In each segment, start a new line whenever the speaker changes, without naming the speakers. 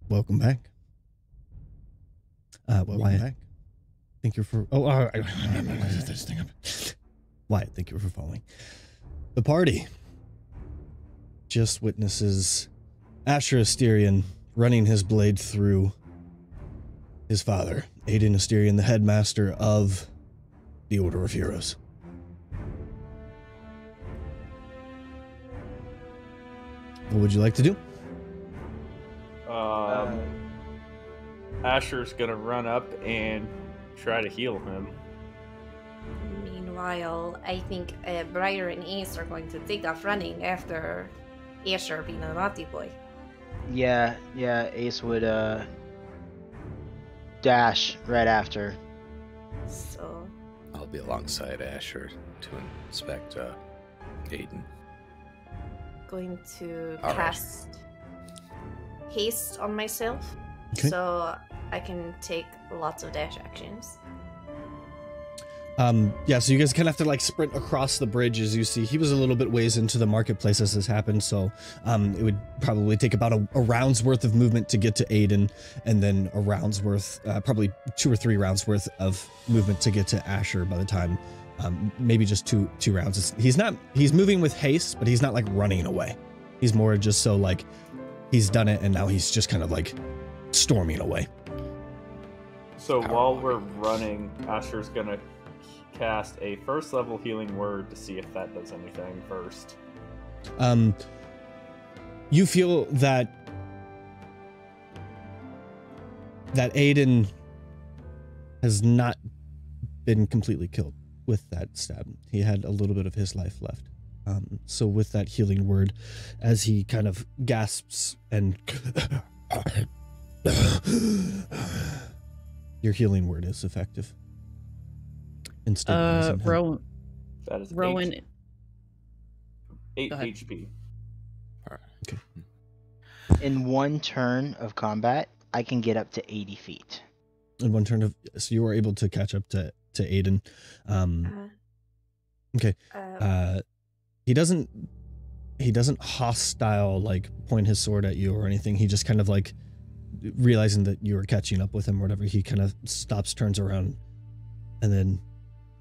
Welcome back. Wyatt. Back. Thank you for. Oh, this thing up. Wyatt, thank you for following. The party just witnesses Asher Asterion running his blade through his father, Aiden Asterion, the headmaster of the Order of Heroes. What would you like to do?
Asher's gonna run up and try to heal him.
Meanwhile, I think Briar and Ace are going to take off running after Asher being a naughty boy.
Yeah, Ace would dash right after.
So
I'll be alongside Asher to inspect Aiden.
Going to
All
cast haste on myself, so I can take lots of dash actions.
Yeah, so you guys kind of have to like sprint across the bridge. As you see, he was a little bit ways into the marketplace as this happened, so it would probably take about a round's worth of movement to get to Aiden, and then a round's worth, probably 2 or 3 rounds worth of movement to get to Asher by the time, maybe just two rounds. He's moving with haste, but he's not like running away. He's more just so like he's done it and now he's just kind of like storming away.
So while we're running, Asher's gonna cast a first level healing word to see if that does anything first.
You feel that Aiden has not been completely killed with that stab. He had a little bit of his life left. So with that healing word, as he kind of gasps and your healing word is effective.
Rowan.
That is
Rowan.
8 HP.
All right.
Okay.
In one turn of combat, I can get up to 80 feet.
In one turn of, so you are able to catch up to Aiden. Okay. He doesn't hostile like point his sword at you or anything. He just kind of like realizing that you are catching up with him or whatever. He kind of stops, turns around, and then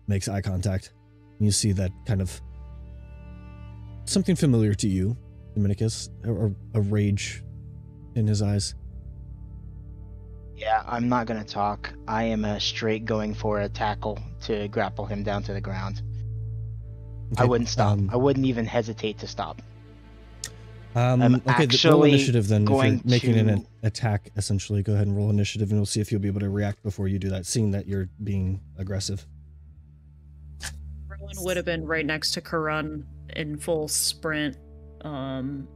makes eye contact. And you see that kind of something familiar to you, Dominicus, or a rage in his eyes.
Yeah, I'm not gonna talk. I am straight going for a tackle to grapple him down to the ground.
Okay,
I wouldn't stop. I wouldn't even hesitate to stop.
Okay, roll initiative then. If you're
going
making
to-
an attack, essentially, go ahead and roll initiative, and we'll see if you'll be able to react before you do that, seeing that you're being aggressive.
Rowan would have been right next to Karun in full sprint, and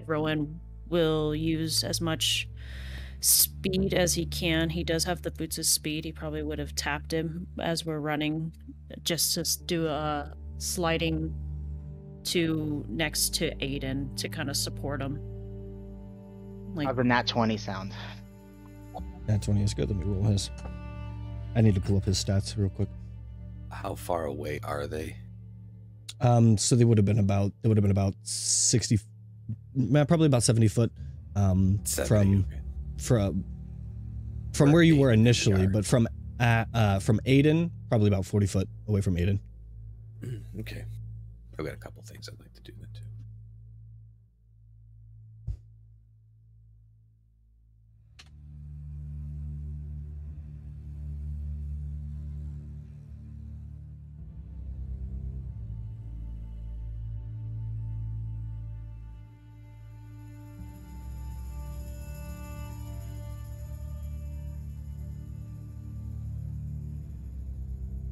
Rowan will use as much speed as he can. He does have the boots of speed. He probably would have tapped him as we're running, just to do a sliding to next to Aiden to kind of support him. Like,
How's the nat 20 sound?
Nat 20 is good. Let me roll his. I need to pull up his stats real quick.
How far away are they?
So they would have been about 60, probably about 70 foot
70,
from where you were initially, but from Aiden, probably about 40 foot away from Aiden.
Okay. I've got a couple things I'd like to do then too.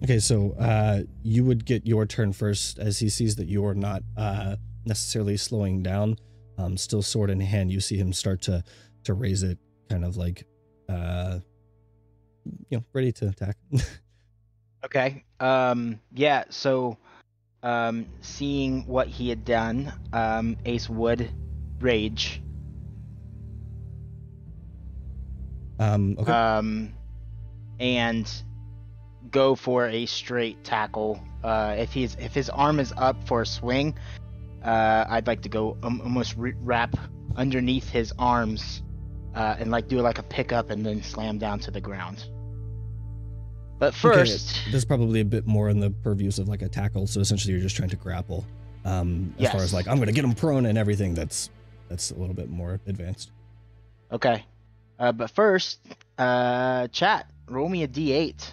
Okay, so you would get your turn first as he sees that you are not necessarily slowing down. Still sword in hand, you see him start to raise it, kind of like ready to attack.
Okay. Yeah, so seeing what he had done, Ace would rage.
Okay.
And go for a straight tackle. If his arm is up for a swing, I'd like to go almost wrap underneath his arms and like do like a pickup and then slam down to the ground. But first,
there's probably a bit more in the purviews of like a tackle. So essentially, you're just trying to grapple. As far as like I'm going to get him prone and everything, that's a little bit more advanced.
Okay, but first, chat, roll me a d8.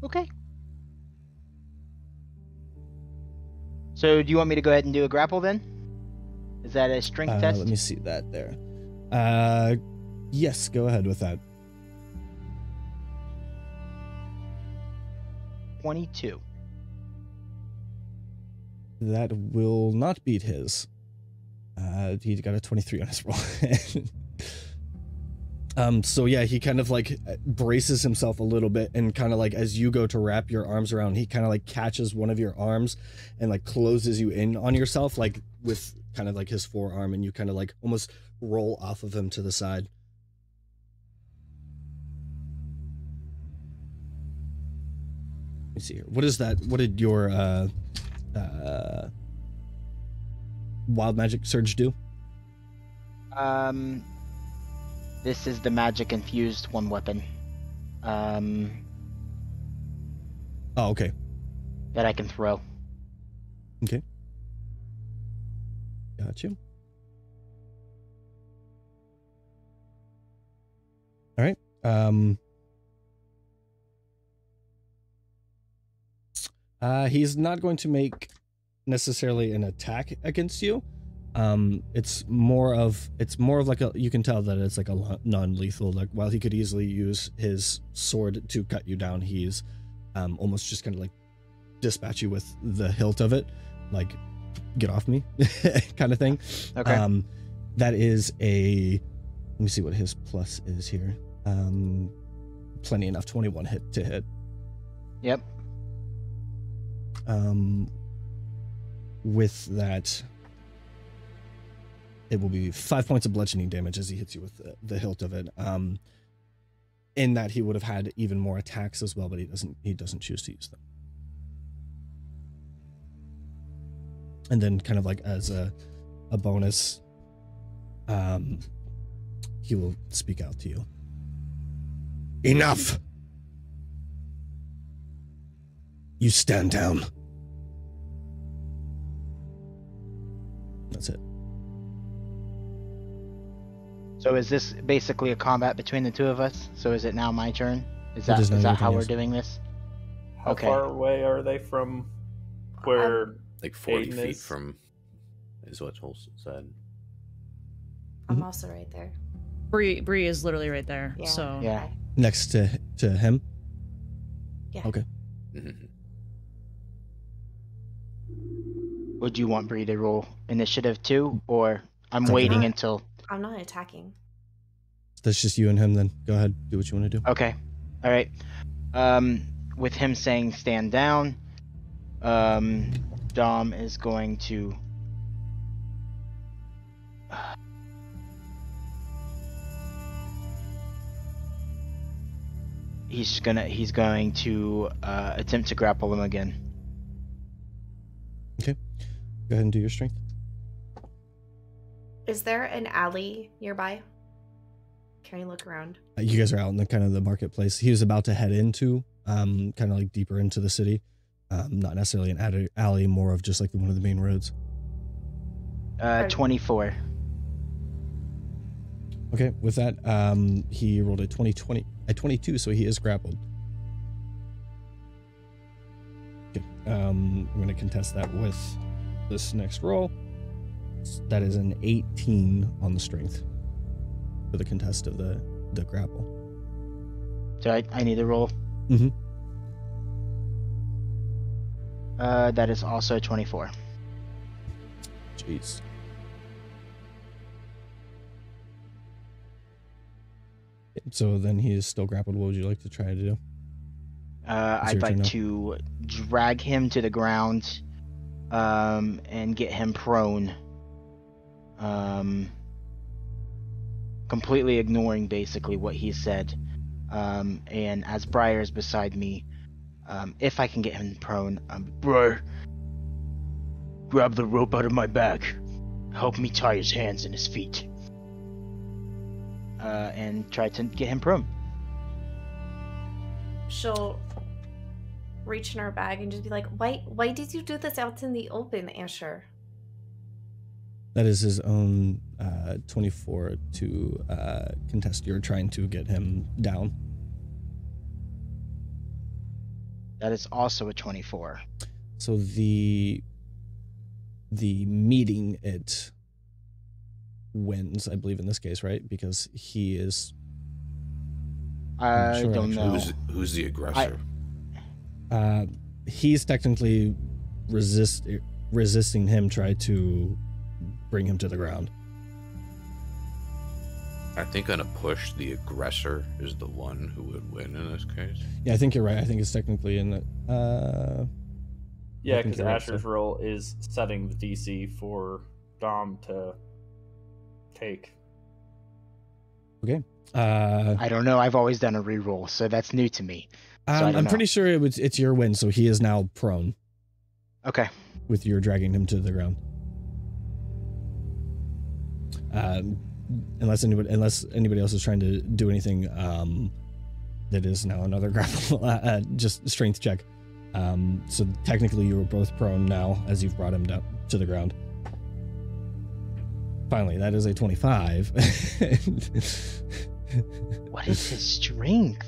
Okay. So do you want me to go ahead and do a grapple then? Is that a strength test?
Let me see that there. Yes, go ahead with that.
22.
That will not beat his. He got a 23 on his roll. So yeah, he kind of like braces himself a little bit, and kind of like as you go to wrap your arms around, he kind of like catches one of your arms and like closes you in on yourself, like with kind of like his forearm, and you kind of like almost roll off of him to the side. Let me see here. What is that? What did your wild magic surge do?
This is the magic infused one weapon.
Oh, okay.
That I can throw.
Okay. Got you. All right. He's not going to make necessarily an attack against you. It's more of like a, you can tell that it's like a non-lethal, like while he could easily use his sword to cut you down, he's almost just kind of like dispatch you with the hilt of it, like get off me kind of thing.
Okay.
That is a, let me see what his plus is here. Plenty enough, 21 hit to hit.
Yep.
With that, it will be 5 points of bludgeoning damage as he hits you with the hilt of it. In that he would have had even more attacks as well, but he doesn't choose to use them. And then kind of like as a bonus, he will speak out to you. Enough! You stand down. That's it.
So is this basically a combat between the two of us? So is it now my turn? Is that how we're doing this?
How far away are they from where?
Like 40
Aiden
feet
is?
from, is what Olsen said.
I'm also right there.
Bree is literally right there.
Yeah.
So
Yeah.
Next to him?
Yeah.
Okay.
Mhm.
Would you want Bree to roll initiative too, or I'm
Okay.
waiting until?
I'm not attacking.
That's just you and him then. Go ahead. Do what you want to do.
Okay. All right. With him saying stand down, Dom is going to. He's going to attempt to grapple him again.
Okay. Go ahead and do your strength.
Is there an alley nearby? Can I look around?
You guys are out in the kind of the marketplace. He was about to head into, kind of like deeper into the city. Not necessarily an alley, more of just like one of the main roads.
24.
Okay, with that, he rolled a 22, so he is grappled. Okay, I'm going to contest that with this next roll. That is an 18 on the strength for the contest of the grapple.
So I need to roll.
Mm-hmm.
That is also 24.
Jeez. So then he is still grappled. What would you like to try to do?
I'd
your turn
like
now.
to drag him to the ground, and get him prone. completely ignoring basically what he said. And as Briar's beside me, if I can get him prone, Briar, grab the rope out of my back. Help me tie his hands and his feet. And try to get him prone.
She'll reach in her bag and just be like, why did you do this out in the open, Asher?
That is his own 24 to contest. You're trying to get him down.
That is also a 24.
So the meeting, it wins, I believe, in this case, right? Because he is...
I don't know.
Who's the aggressor?
He's technically resisting him, try to bring him to the ground.
I think on a push, the aggressor is the one who would win in this case.
Yeah, I think you're right. I think it's technically in the...
Yeah, because Asher's role is setting the DC for Dom to take.
Okay.
I don't know. I've always done a reroll, so that's new to me. So
I'm pretty sure it's your win, so he is now prone.
Okay.
With your dragging him to the ground. Unless anybody else is trying to do anything, that is now another grapple, just strength check. So technically you were both prone now as you've brought him down to the ground. Finally, that is a 25.
What is his strength?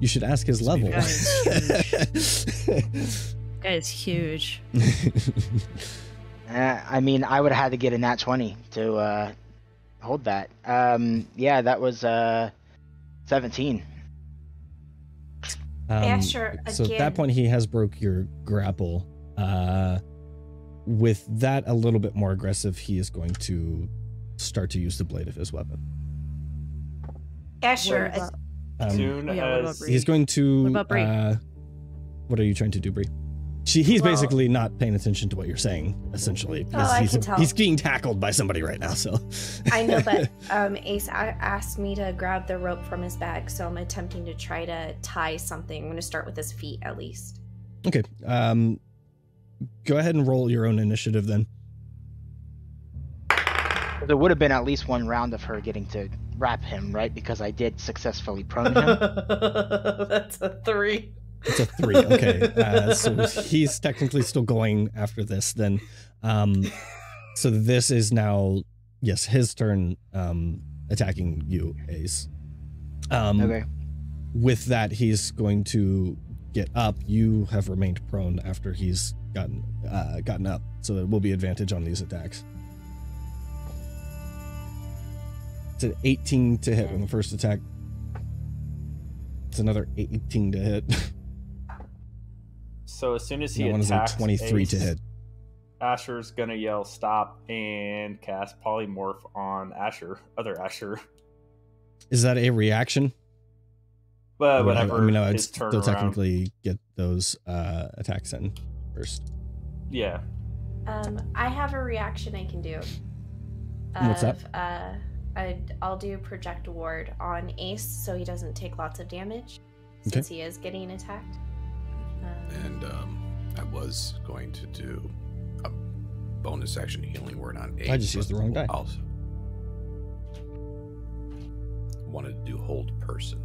You should ask his level.
Guy is huge.
I mean, I would have had to get a nat 20 to hold that. Yeah, that was 17.
Asher,
so
again.
at that point, he has broke your grapple. With that a little bit more aggressive, he is going to start to use the blade of his weapon.
Asher,
Soon as
he's going to...
What about Bree?
What are you trying to do, Bree? He's basically not paying attention to what you're saying, essentially.
I can tell.
He's being tackled by somebody right now, so...
I know, but Ace asked me to grab the rope from his bag, so I'm attempting to try to tie something. I'm going to start with his feet, at least.
Okay. Go ahead and roll your own initiative, then.
There would have been at least one round of her getting to wrap him, right? Because I did successfully prone him.
That's a 3.
It's a 3, okay. So he's technically still going after this, then. So this is now, yes, his turn attacking you, Ace.
Okay.
With that, he's going to get up. You have remained prone after he's gotten up, so there will be advantage on these attacks. It's an 18 to hit on the first attack. It's another 18 to hit.
So as soon as he
that one is a
attacks
23
Ace,
to hit.
Asher's gonna yell stop and cast polymorph on other Asher.
Is that a reaction?
But whenever
I'd
his turn
still
around.
technically get those attacks in first.
Yeah.
I have a reaction I can do.
What's that?
I'll do project ward on Ace so he doesn't take lots of damage since he is getting attacked.
And I was going to do a bonus action healing word on 8.
I just used the wrong die.
Also wanted to do hold person.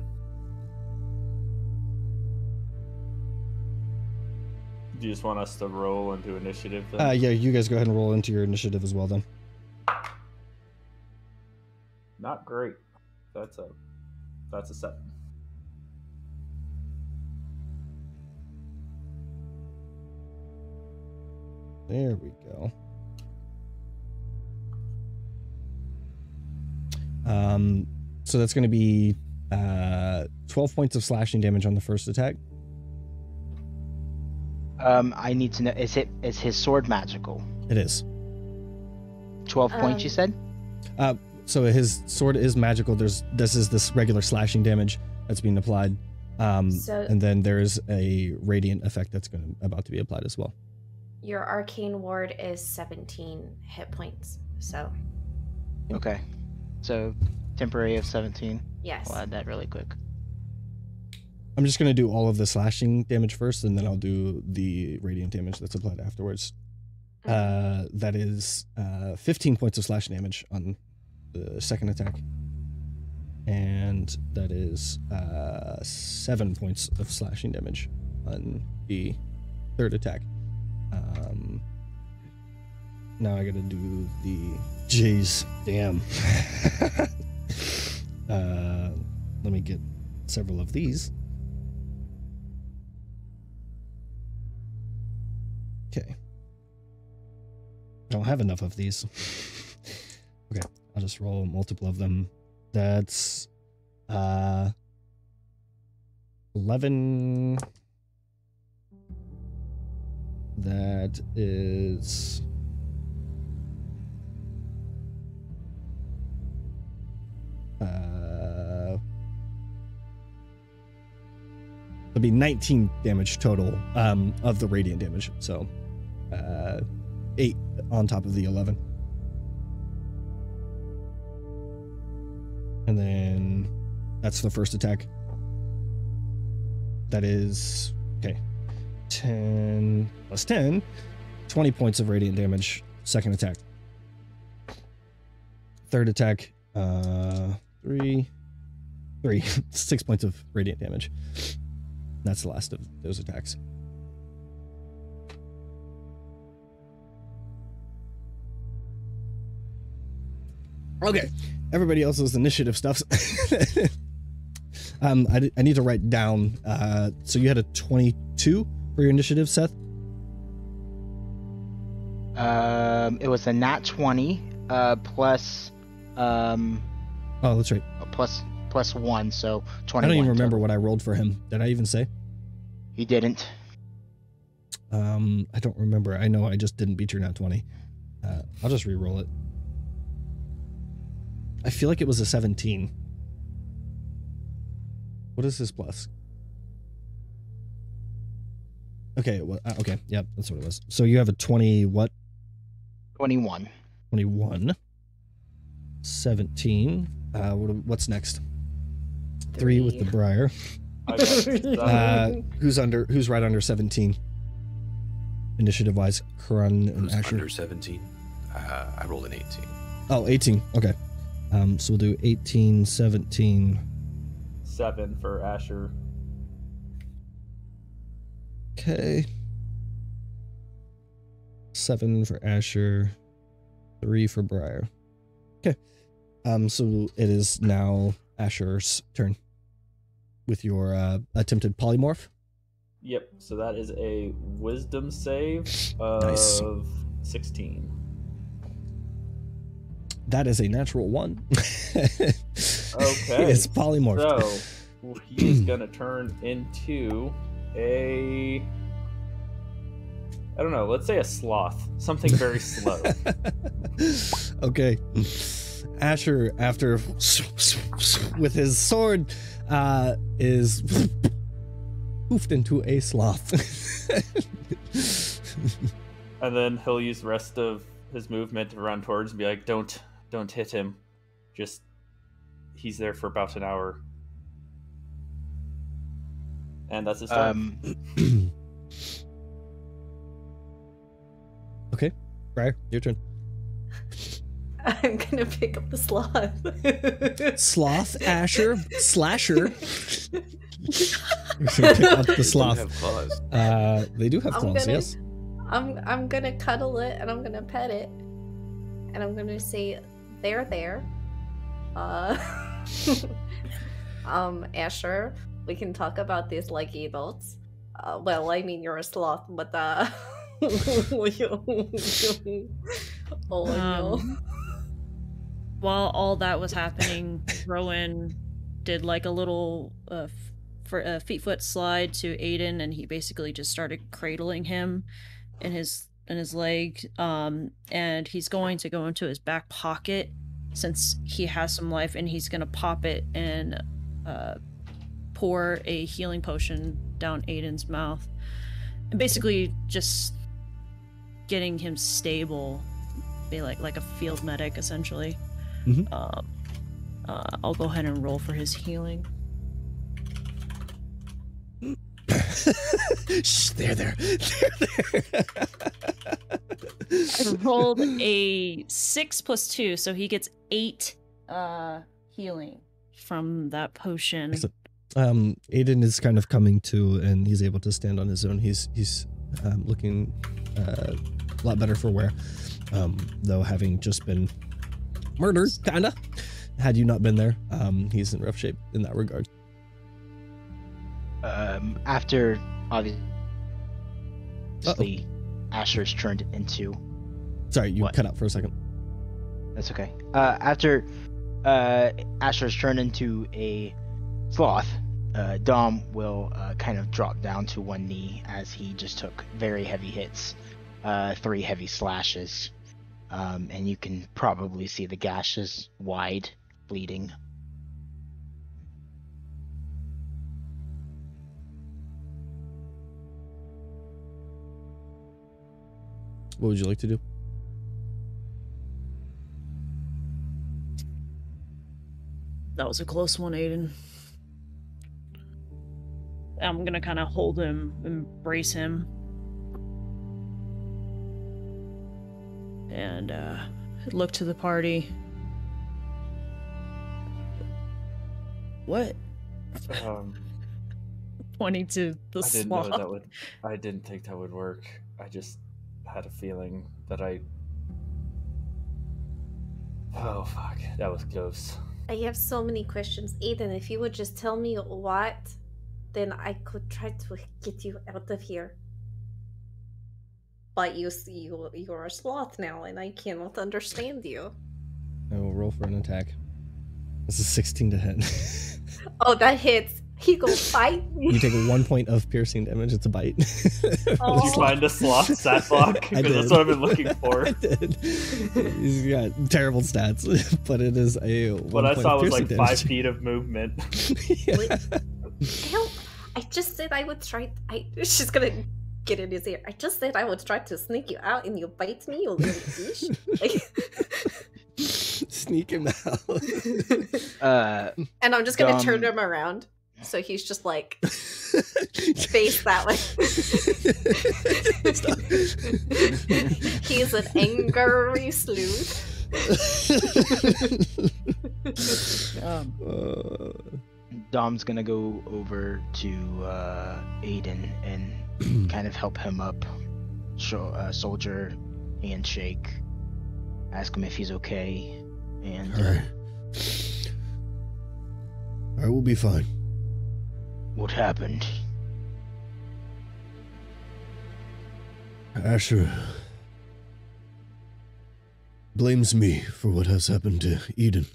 Do you just want us to roll into initiative then?
Yeah, you guys go ahead and roll into your initiative as well then.
Not great. That's a 7.
There we go. So that's going to be 12 points of slashing damage on the first attack.
I need to know, is his sword magical?
It is.
12 points, you said?
So his sword is magical. This is this regular slashing damage that's being applied. And then there's a radiant effect that's about to be applied as well.
Your arcane ward is 17 hit points, so.
Okay. So, temporary of 17.
Yes.
I'll add that really quick.
I'm just going to do all of the slashing damage first, and then I'll do the radiant damage that's applied afterwards. That is 15 points of slash damage on the second attack. And that is 7 points of slashing damage on the third attack. Now I gotta do the... Jeez, damn. Let me get several of these. Okay. I don't have enough of these. Okay, I'll just roll multiple of them. That's 11. That is it'll be 19 damage total of the radiant damage. So 8 on top of the 11. And then that's the first attack. That is, okay, 10 plus 10, 20 points of radiant damage, second attack. Third attack, 3, 6 points of radiant damage. That's the last of those attacks. Okay, everybody else's initiative stuff. I need to write down. So you had a 22 for your initiative, Seth?
It was a nat 20 plus.
Oh, that's right.
Plus 1, so 21.
I don't even remember what I rolled for him. Did I even say?
You didn't.
I don't remember. I know I just didn't beat your nat 20. I'll just re-roll it. I feel like it was a 17. What is his plus? Okay, well, okay, yeah, that's what it was. So you have a 20 what?
21.
21. 17. What's next? 3 with the briar. Who's right under 17? Initiative wise, Karun and
Who's
Asher.
under 17? I rolled an 18.
Oh, 18. Okay. So we'll do 18, 17.
7 for Asher.
Okay. 7 for Asher. 3 for Briar. Okay. So it is now Asher's turn with your attempted polymorph.
Yep, so that is a wisdom save of
Nice.
16.
That is a natural 1.
Okay.
It's polymorphed.
So he is gonna turn into a, I don't know, let's say a sloth. Something very slow.
Okay. Asher, after with his sword, is poofed into a sloth.
And then he'll use the rest of his movement to run towards and be like, don't hit him. Just, he's there for about an hour. And that's his turn.
Okay. Briar, your turn.
I'm gonna pick up the sloth.
Sloth, Asher, Slasher. Pick up the sloth.
They have claws.
They do have claws, yes.
I'm gonna cuddle it and I'm gonna pet it. And I'm gonna say, there. Asher, we can talk about this like adults. Well, I mean, you're a sloth, but
While all that was happening, Rowan did like a little feet foot slide to Aiden, and he basically just started cradling him in his leg. And he's going to go into his back pocket since he has some life, and he's gonna pop it and pour a healing potion down Aiden's mouth, and basically just getting him stable, be like a field medic essentially.
Mhm.
I'll go ahead and roll for his healing.
Shh, there.
I rolled a 6 + 2, so he gets 8 healing from that potion.
Excellent. Aiden is kind of coming to, and he's able to stand on his own. He's looking a lot better for wear, though having just been murdered, kinda. Had you not been there, he's in rough shape in that regard.
After obviously Asher's turned into.
Sorry, you
What?
cut out for a second.
That's okay. After Asher's turned into a sloth, Dom will kind of drop down to one knee as he just took very heavy hits, 3 heavy slashes, and you can probably see the gashes wide, bleeding.
What would you like to do?
That was a close one, Aiden. I'm gonna kind of hold him, embrace him, and look to the party. What? Pointing to the
I didn't know
sloth.
that would. I didn't think that would work. I just had a feeling that I. Oh fuck, that was close.
I have so many questions. Aiden, if you would just tell me what, then I could try to get you out of here. But you see, you're a sloth now, and I cannot understand you.
I will roll for an attack. This is 16 to hit.
Oh, that hits. He go bite me.
You take 1 point of piercing damage. It's a bite.
Oh.
Did you find a sloth stat block?
I
Because that's
did.
what I've been looking for.
I did. He's got terrible stats, but it is a.
What I saw was like 5 feet of movement.
Yeah.
Wait. Help! I just said I would try. She's gonna get in his ear. I just said I would try to sneak you out, and you bite me, you little fish.
Sneak him out.
And I'm just gonna turn
Dumb.
him around, so he's just like face that way. He's an angry sleuth.
Dom's gonna go over to Aiden and kind of help him up. Soldier handshake. Ask him if he's okay. And
Alright, we'll be fine.
what happened?
Asher blames me for what has happened to Eden.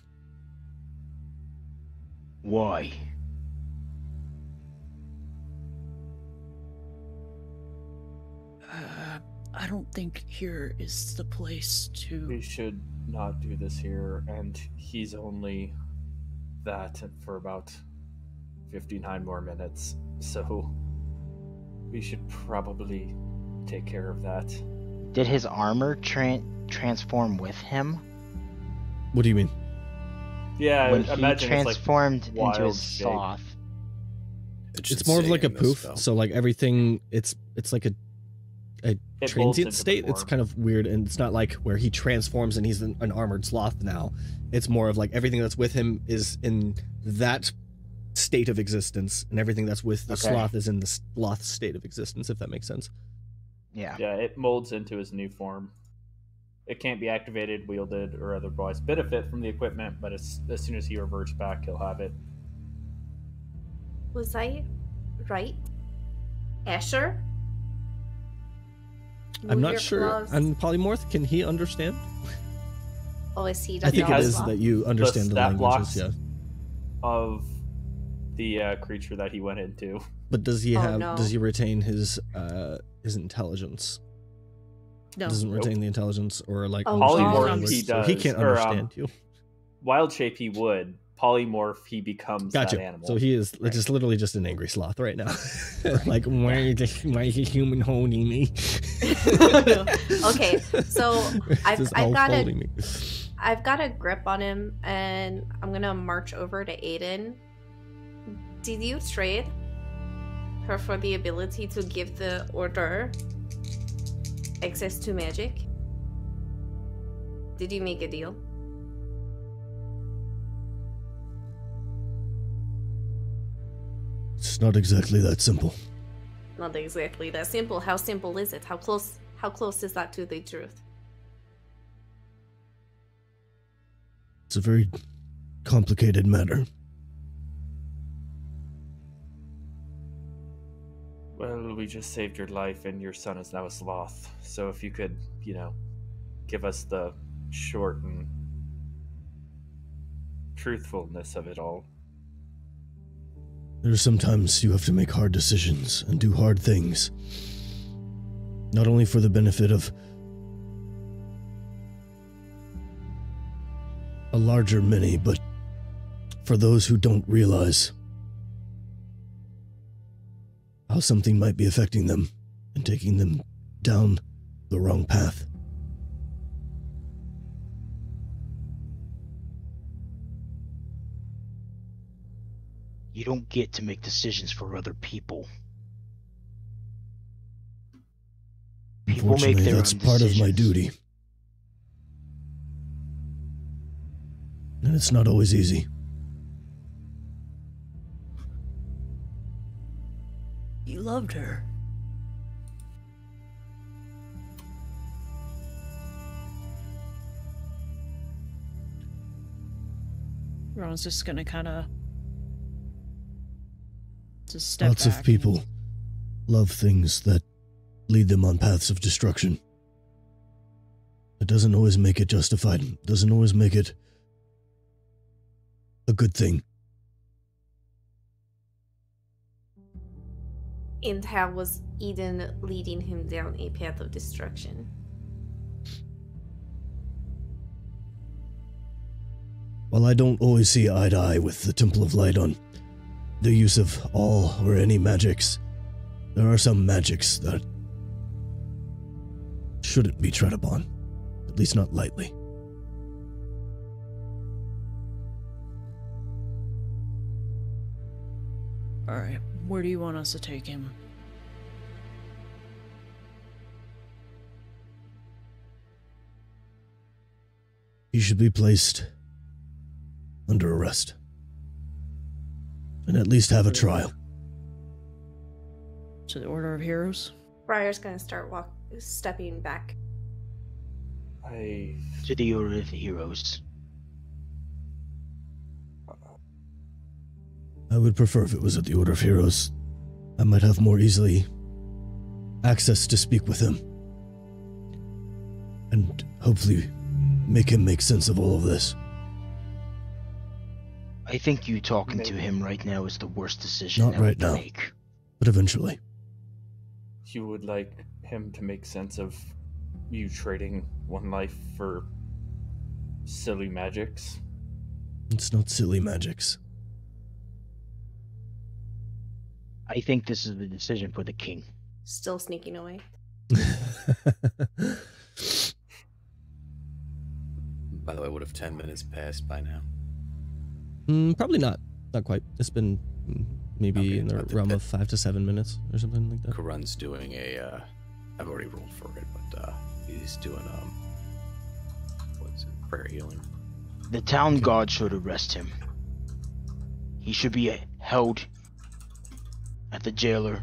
Why?
I don't think here is the place
We
to.
should not do this here, and he's only that for about 59 more minutes, so we should probably take care of that.
Did his armor transform with him?
What do you mean?
Yeah,
When
I
he
imagine it's like
transformed into
wild
his
shape.
sloth.
It should
It's more of
say
like a
in the
poof.
spell.
So like everything, it's like a
It molds
transient
into the
state. It's
form.
kind of weird, and it's not like where he transforms and he's an armored sloth now. It's more of like everything that's with him is in that state of existence, and everything that's with the
Okay.
sloth is in the sloth state of existence, if that makes sense.
Yeah.
Yeah, it molds into his new form. It can't be activated, wielded, or otherwise benefit from the equipment, but as soon as he reverts back, he'll have it.
Was I right, Asher?
I'm
Move
not
your
sure.
claws.
And polymorph, can he understand?
Oh, is he?
I think it
has
is that you understand the
stat
languages.
blocks.
Yeah,
Of the creature that he went into.
but does he
Oh,
have?
no.
Does he retain his intelligence?
No.
Doesn't retain the intelligence or like
Oh,
understand the
polymorph
language,
he
so he
does,
can't
or,
understand you.
Wild shape he would. Polymorph he becomes
Gotcha.
that animal.
So he is
Right.
just literally just an angry sloth right now. Like, why is a human holding me?
Okay, so
It's
I've
just
got
holding me.
I've got a grip on him, and I'm gonna march over to Aiden. Did you trade her for the ability to give the Order access to magic? Did you make a deal?
It's not exactly that simple.
Not exactly that simple. How simple is it? How close is that to the truth?
It's a very complicated matter.
Well, we just saved your life, and your son is now a sloth. So if you could, give us the short and truthfulness of it all.
There are sometimes you have to make hard decisions and do hard things. Not only for the benefit of a larger many, but for those who don't realize how something might be affecting them and taking them down the wrong path.
You don't get to make decisions for other people. People make
Unfortunately,
their
that's
own
part of my
decisions.
duty. And it's not always easy.
You loved her. Ron's just gonna kind of just step
Lots
back.
of people love things that lead them on paths of destruction. It doesn't always make it justified. It doesn't always make it a good thing.
And how was Eden leading him down a path of destruction?
While I don't always see eye to eye with the Temple of Light on the use of all or any magics, there are some magics that shouldn't be tread upon, at least not lightly.
Alright, where do you want us to take him?
He should be placed under arrest. And at least have a trial.
To the Order of Heroes?
Briar's gonna start stepping back.
To the Order of Heroes.
I would prefer if it was at the Order of Heroes. I might have more easily access to speak with him. And hopefully make him make sense of all of this.
I think you talking to him right now is the worst decision
Not
that we
right
can
now.
make.
But eventually.
You would like him to make sense of you trading one life for silly magics?
It's not silly magics.
I think this is the decision for the king.
Still sneaking away.
By the way, would have 10 minutes passed by now?
Probably not. Not quite. It's been maybe
Okay,
in the
but
realm of 5 to 7 minutes or something like that.
Karun's doing I've already rolled for it, but he's doing what's it? Prayer healing.
The town god should arrest him. He should be held at the jailer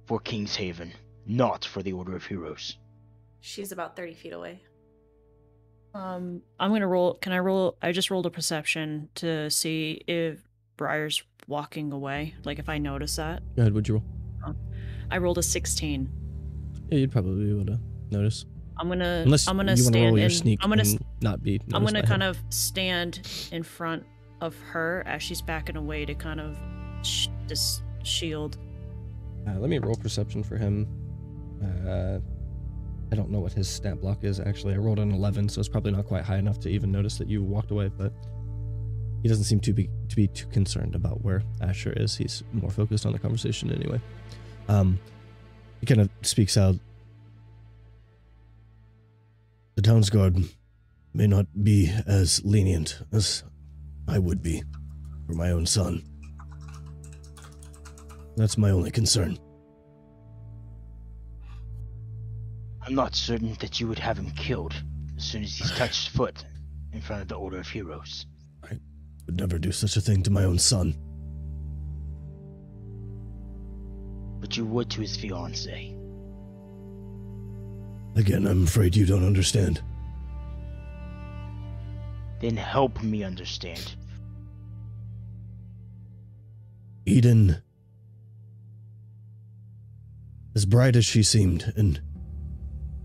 for King's Haven, not for the Order of Heroes.
She's about 30 feet away.
I'm gonna roll. Can I roll? I just rolled a perception to see if Briar's walking away. Like if I notice that.
Go ahead, what'd you roll?
I rolled a 16.
Yeah, you'd probably be able to notice.
I'm gonna.
Unless
I'm gonna
you want to
stand
roll your
in.
sneak
I'm gonna.
and not be noticed
I'm gonna
by
kind
him.
of stand in front of her as she's backing away to kind of just shield.
Let me roll perception for him. I don't know what his stat block is, actually. I rolled an 11, so it's probably not quite high enough to even notice that you walked away, but he doesn't seem to be too concerned about where Asher is. He's more focused on the conversation anyway. He kind of speaks out. The town's guard may not be as lenient as I would be for my own son. That's my only concern.
I'm not certain that you would have him killed as soon as he's touched foot in front of the Order of Heroes.
I would never do such a thing to my own son.
But you would to his fiancée.
Again, I'm afraid you don't understand.
Then help me understand.
Eden, as bright as she seemed in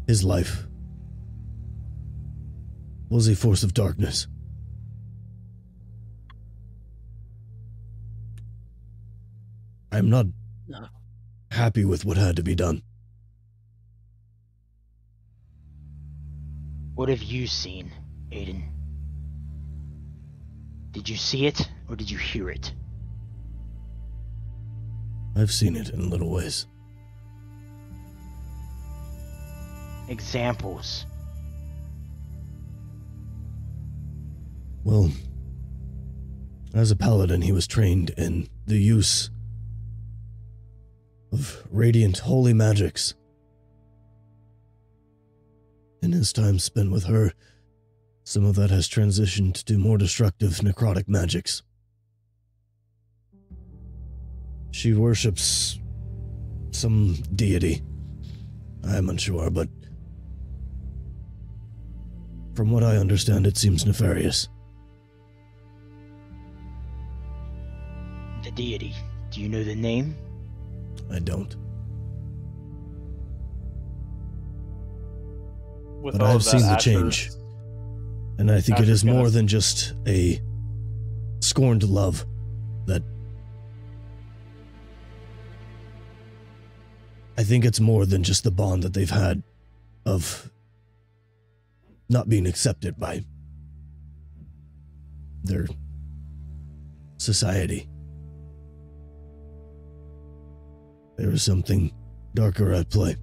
his life, was a force of darkness. I'm not happy with what had to be done.
What have you seen, Aiden? Did you see it, or did you hear it?
I've seen it in little ways.
Examples.
Well, as a paladin, he was trained in the use of radiant holy magics. In his time spent with her, some of that has transitioned to more destructive necrotic magics. She worships some deity. I'm unsure, but from what I understand, it seems nefarious.
The deity. Do you know the name?
I don't.
With
But
all
I
of
have
that,
seen the
Asher's-
change. And I think it
Asher's
is more
gonna-
than just a scorned love that... I think it's more than just the bond that they've had of not being accepted by their society. There is something darker at play.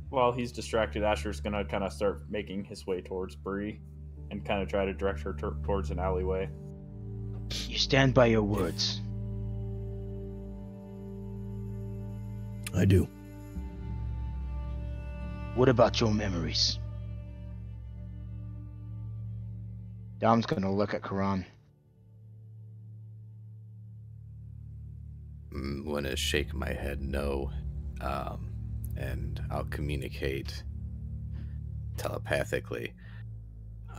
While he's distracted, Asher's gonna kind of start making his way towards Bree and kind of try to direct her towards an alleyway.
You stand by your words.
I do.
What about your memories? Dom's gonna look at Karan.
I'm gonna shake my head no, and I'll communicate telepathically.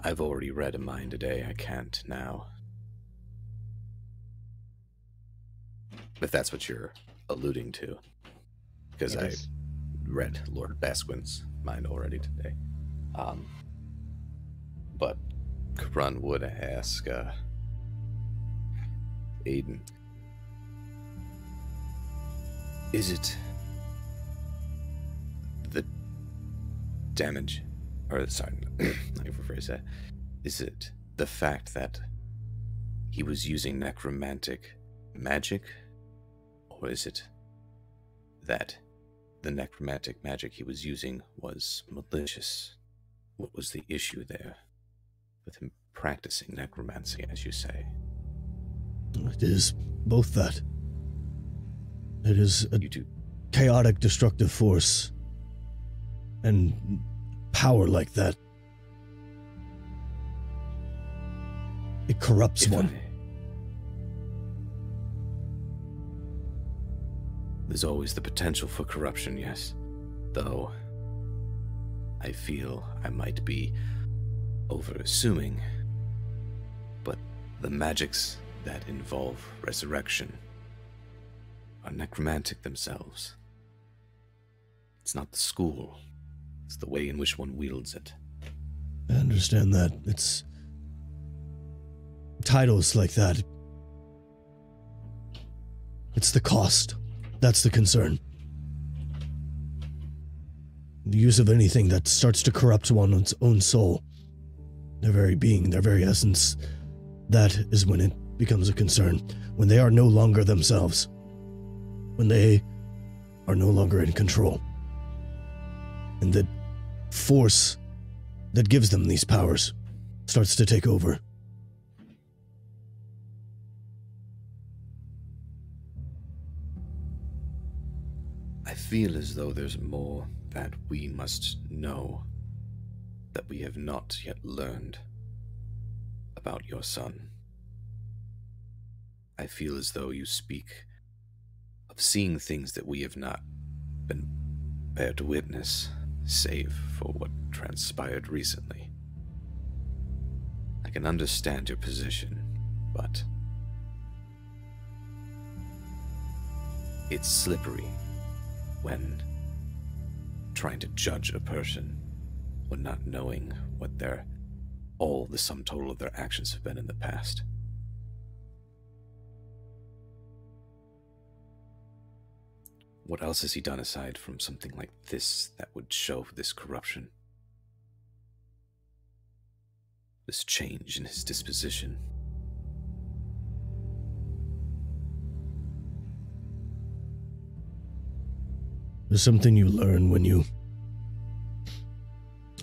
I've already read a mind today. I can't now. If that's what you're alluding to. Because
It
I
is.
read Lord Basquin's mind already today. But Karan would ask, Aiden, is it the damage, or sorry, let me rephrase that. Is it the fact that he was using necromantic magic, or is it that the necromantic magic he was using was malicious? What was the issue there with him practicing necromancy, as you say?
It is both that. It is a
You do.
chaotic, destructive force. And power like that. It corrupts
If
one.
There's always the potential for corruption, yes. Though, I feel I might be over-assuming. But the magics that involve resurrection are necromantic themselves. It's not the school. It's the way in which one wields it.
I understand that. It's titles like that. It's the cost. That's the concern. The use of anything that starts to corrupt one's own soul, their very being, their very essence, that is when it becomes a concern. When they are no longer themselves. When they are no longer in control. And that force that gives them these powers starts to take over.
I feel as though there's more that we must know that we have not yet learned about your son. I feel as though you speak of seeing things that we have not been prepared to witness, save for what transpired recently. I can understand your position, but it's slippery when trying to judge a person when not knowing what the sum total of their actions have been in the past. What else has he done aside from something like this that would show this corruption? This change in his disposition?
There's something you learn when you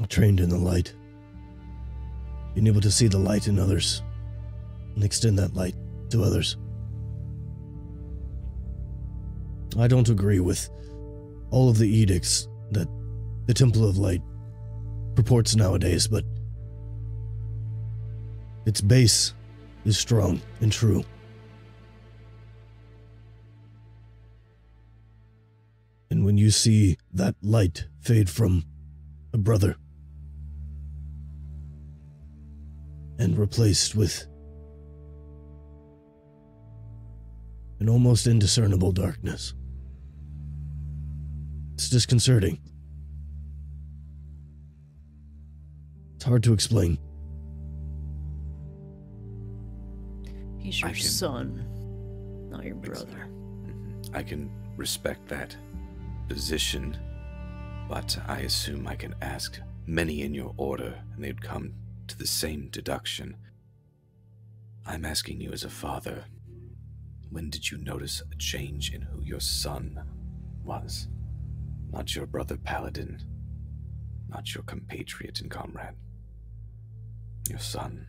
are trained in the light. Being able to see the light in others and extend that light to others. I don't agree with all of the edicts that the Temple of Light purports nowadays, but its base is strong and true. And when you see that light fade from a brother and replaced with an almost indiscernible darkness, it's disconcerting. It's hard to explain.
He's your son, not your brother.
I can respect that position, but I assume I can ask many in your order and they'd come to the same deduction. I'm asking you as a father, when did you notice a change in who your son was? Not your brother Paladin, not your compatriot and comrade. Your son.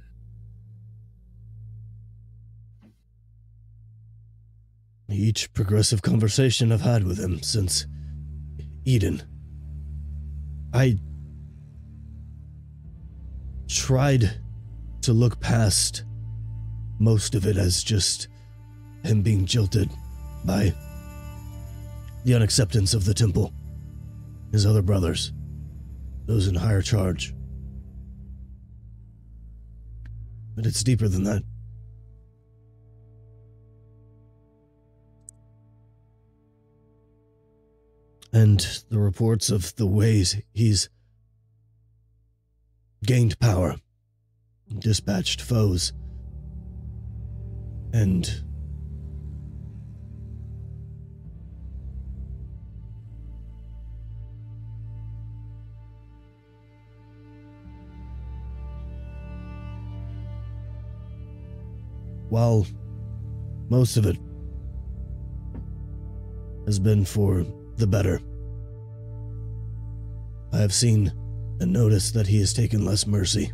Each progressive conversation I've had with him since Eden, I tried to look past most of it as just him being jilted by the unacceptance of the temple, his other brothers, those in higher charge. But it's deeper than that. And the reports of the ways he's gained power, dispatched foes, and while most of it has been for the better, I have seen and noticed that he has taken less mercy.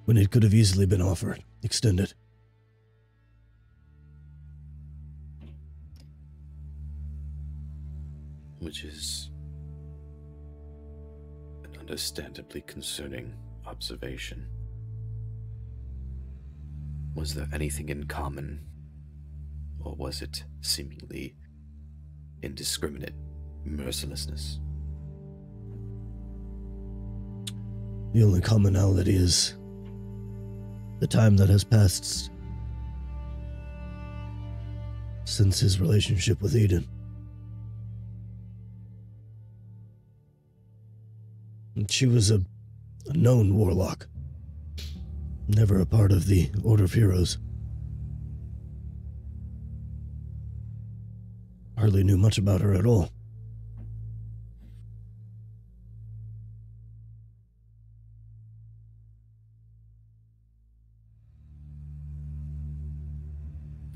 When it could have easily been offered, extended.
Which is an understandably concerning observation. Was there anything in common, or was it seemingly indiscriminate mercilessness?
The only commonality is the time that has passed since his relationship with Eden. And she was a known warlock, never a part of the Order of Heroes. Hardly knew much about her at all.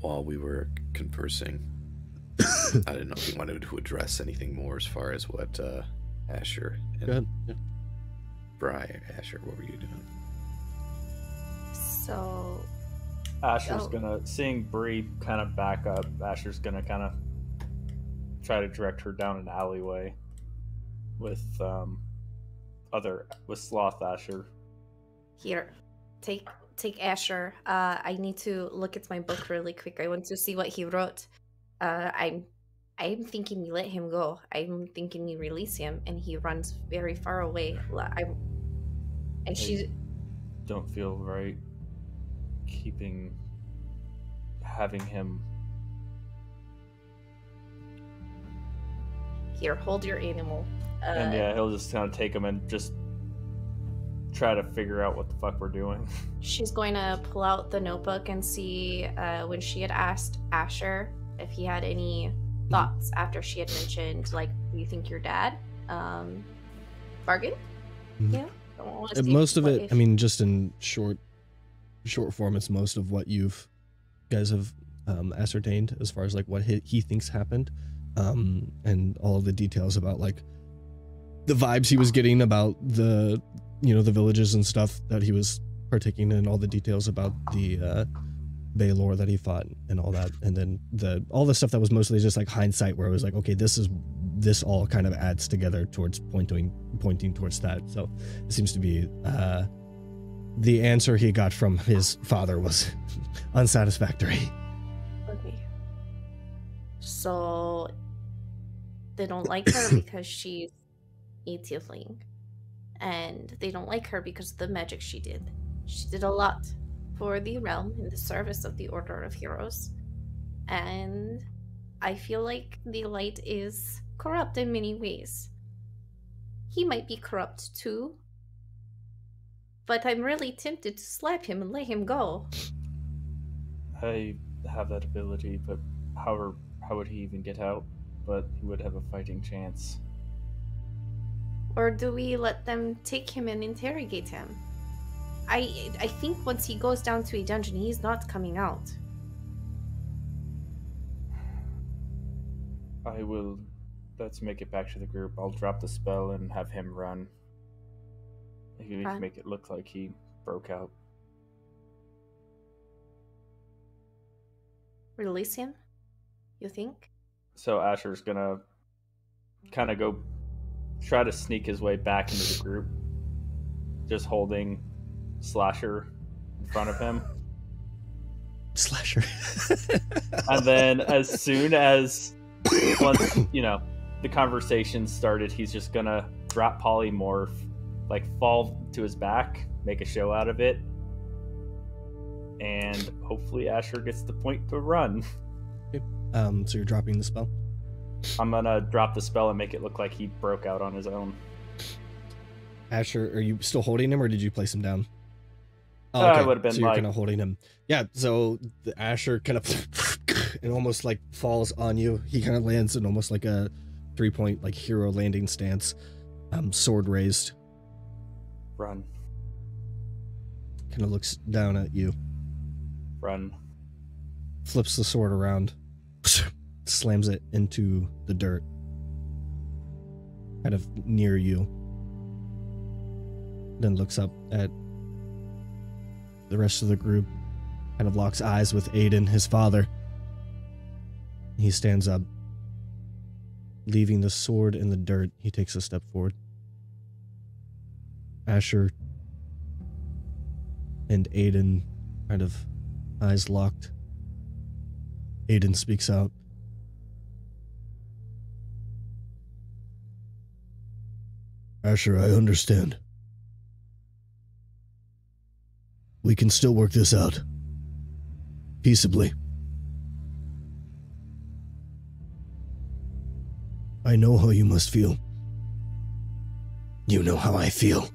While we were conversing, I didn't know if you wanted to address anything more as far as what Asher and
Go ahead. Yeah.
Briar. Asher, what were you doing?
So
Asher's gonna, seeing Bree kind of back up, Asher's gonna kind of try to direct her down an alleyway with Sloth Asher.
here, take Asher. I need to look at my book really quick. I want to see what he wrote. I'm thinking we let him go. I'm thinking we release him, and he runs very far away. She
Don't feel right having him.
Here, hold your animal.
And yeah, he'll just kind of take him and just try to figure out what the fuck we're doing.
She's going to pull out the notebook and see when she had asked Asher if he had any thoughts after she had mentioned, like, do you think your dad? Bargain?
Mhm.
Yeah.
Most of it, I mean, just in short form, it's most of what guys have ascertained as far as like what he thinks happened, and all of the details about like the vibes he was getting about the villages and stuff that he was partaking in, all the details about the Baylor that he fought and all that, and then all the stuff that was mostly just like hindsight, where it was like, okay, this all kind of adds together towards pointing towards that. So it seems to be the answer he got from his father was unsatisfactory.
Okay. So they don't like her because she's a tiefling, and they don't like her because of the magic she did. She did a lot for the realm in the service of the Order of Heroes, and I feel like the light is corrupt in many ways. He might be corrupt too, but I'm really tempted to slap him and let him go.
I have that ability, but how would he even get out? But he would have a fighting chance.
Or do we let them take him and interrogate him? I think once he goes down to a dungeon, he's not coming out.
Let's make it back to the group. I'll drop the spell and have him run. He can make it look like he broke out.
Release him? You think?
So Asher's gonna kind of go try to sneak his way back into the group, just holding Slasher in front of him.
Slasher.
And then as soon as once the conversation started, he's just gonna drop polymorph, like fall to his back, make a show out of it, and hopefully Asher gets the point to run.
Okay. So you're dropping the spell?
I'm gonna drop the spell and make it look like he broke out on his own.
Asher, are you still holding him, or did you place him down?
Oh, okay. I would have been
so you're kind of holding him. Yeah, so the Asher kind of and almost like falls on you. He kind of lands in almost like a 3-point like hero landing stance, sword raised.
Run.
Kind of looks down at you.
Run.
Flips the sword around, slams it into the dirt, kind of near you. Then looks up at the rest of the group, kind of locks eyes with Aiden, his father. He stands up, leaving the sword in the dirt. He takes a step forward. Asher and Aiden kind of eyes locked. Aiden speaks out. Asher, I understand. We can still work this out. Peaceably. I know how you must feel. You know how I feel.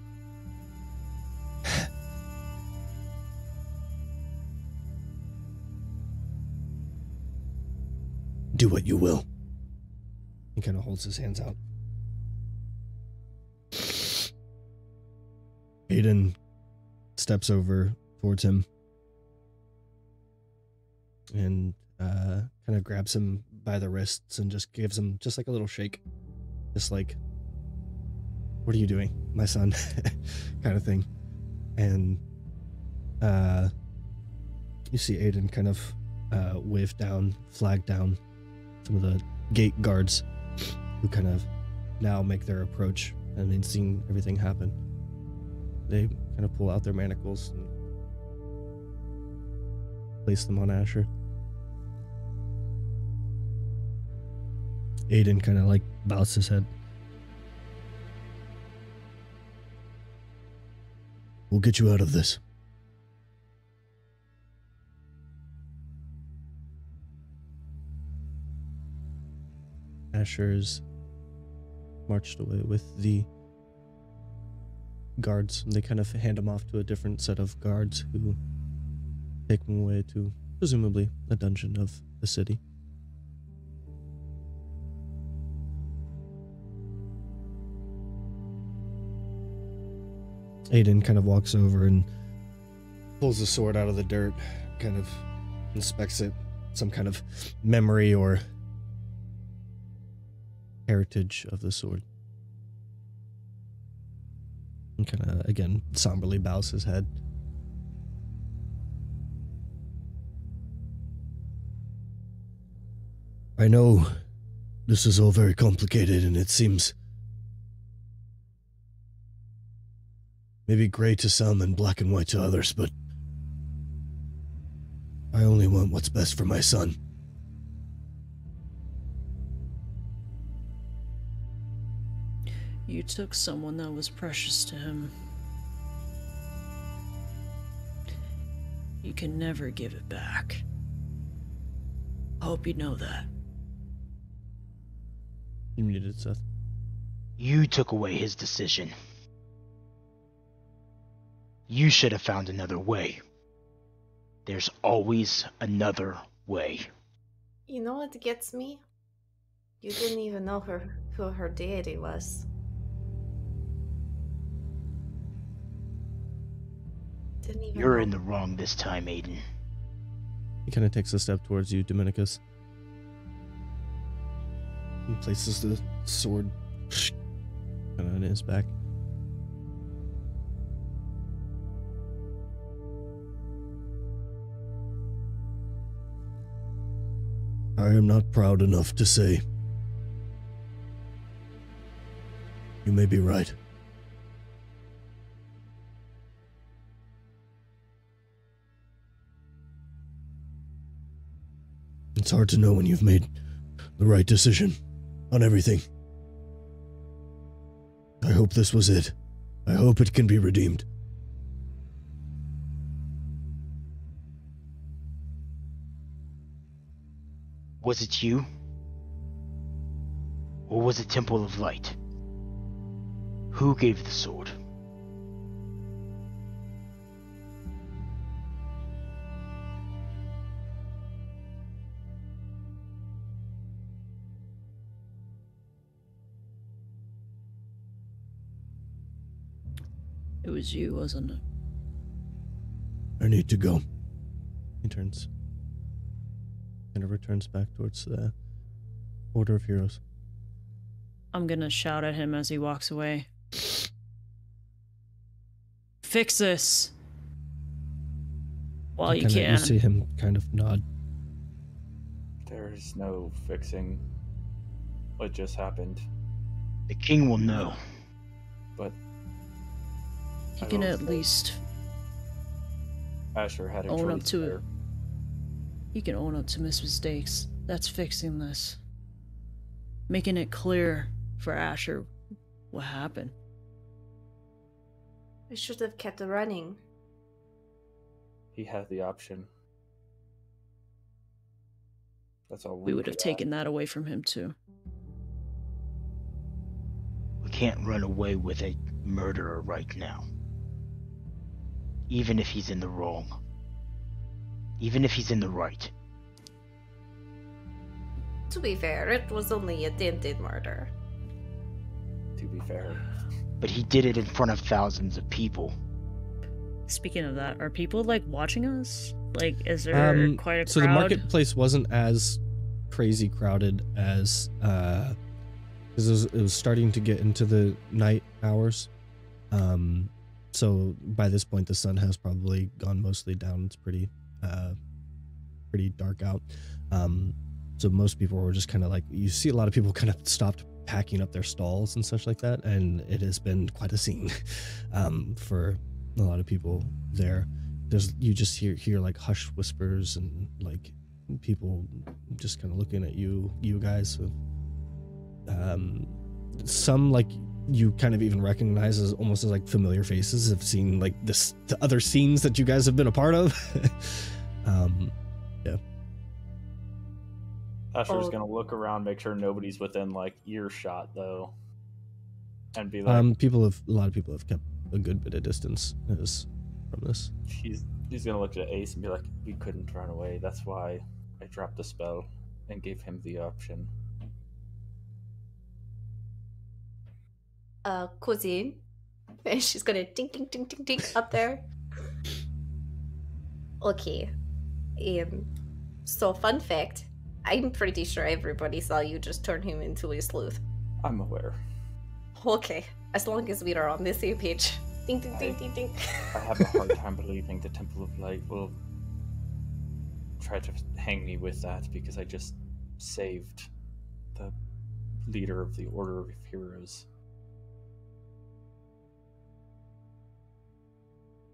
Do what you will. He kind of holds his hands out. Aiden steps over towards him and kind of grabs him by the wrists and just gives him just like a little shake. Just like, what are you doing, my son? kind of thing. And you see Aiden kind of wave down, flag down some of the gate guards who kind of now make their approach. I mean, seeing everything happen, they kind of pull out their manacles and place them on Asher. Aiden kind of like bows his head. We'll get you out of this. Asher's marched away with the guards. They kind of hand him off to a different set of guards who take him away to presumably a dungeon of the city. Aiden kind of walks over and pulls the sword out of the dirt, kind of inspects it, some kind of memory or heritage of the sword. And kind of, again, somberly bows his head. I know this is all very complicated and it seems maybe gray to some and black and white to others, but I only want what's best for my son.
You took someone that was precious to him. You can never give it back. I hope you know that.
You muted, Seth.
You took away his decision. You should have found another way. There's always another way.
You know what gets me? You didn't even know who her deity was. Didn't even
You're
know.
in the wrong this time, Aiden.
He kind of takes a step towards you, Dominicus. And places the sword kind of in his back. I am not proud enough to say. You may be right. It's hard to know when you've made the right decision on everything. I hope this was it. I hope it can be redeemed.
Was it you? Or was it Temple of Light? Who gave the sword?
It was you, wasn't it?
I need to go. He turns. Kind of returns back towards the Order of Heroes.
I'm gonna shout at him as he walks away. Fix this! While you can.
You see him kind of nod.
There's no fixing what just happened,
The king will know.
but
He
I
can
will
at
say
least
Asher had a
own up
choice
to it.
there.
He can own up to his mistakes. That's fixing this. Making it clear for Asher what happened.
We should have kept it running.
He had the option. That's all
We would have
could
taken that away from him too.
We can't run away with a murderer right now. Even if he's in the wrong. Even if he's in the right.
To be fair, it was only attempted murder.
To be fair,
But he did it in front of thousands of people.
Speaking of that, are people like watching us? Like, is there quite a crowd?
So the marketplace wasn't as crazy crowded as because it was starting to get into the night hours. So by this point, the sun has probably gone mostly down. It's pretty dark out. So most people were just kind of like, you see a lot of people kind of stopped packing up their stalls and such like that, and it has been quite a scene for a lot of people there. You just hear like hushed whispers and like people just kind of looking at you guys with some like you kind of even recognize as almost as like familiar faces, have seen like the other scenes that you guys have been a part of. Yeah.
Asher's gonna look around, make sure nobody's within like earshot though, and be like,
a lot of people have kept a good bit of distance from this.
He's gonna look at Ace and be like, we couldn't run away. That's why I dropped the spell and gave him the option.
Cousin. And she's gonna ding ding ding ding ding up there. Okay. So fun fact, I'm pretty sure everybody saw you just turn him into a sleuth.
I'm aware.
Okay. As long as we are on the same page. Ding ding ding ding ding.
I have a hard time believing the Temple of Light will try to hang me with that, because I just saved the leader of the Order of Heroes.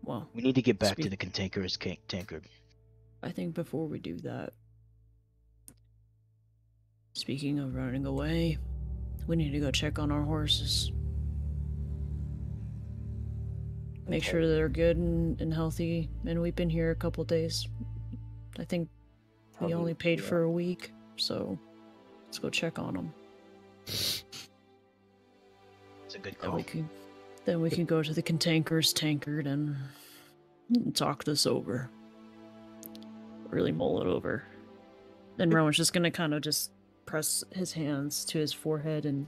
Well,
We need to get back to the cantankerous tankard.
I think before we do that, speaking of running away, we need to go check on our horses. Make sure they're good and healthy, and we've been here a couple days. I think we only paid for a week, so let's go check on them.
It's a good call.
Then we can go to the cantankerous tankard and talk this over. Really mull it over. Then Rowan's just gonna kind of just press his hands to his forehead and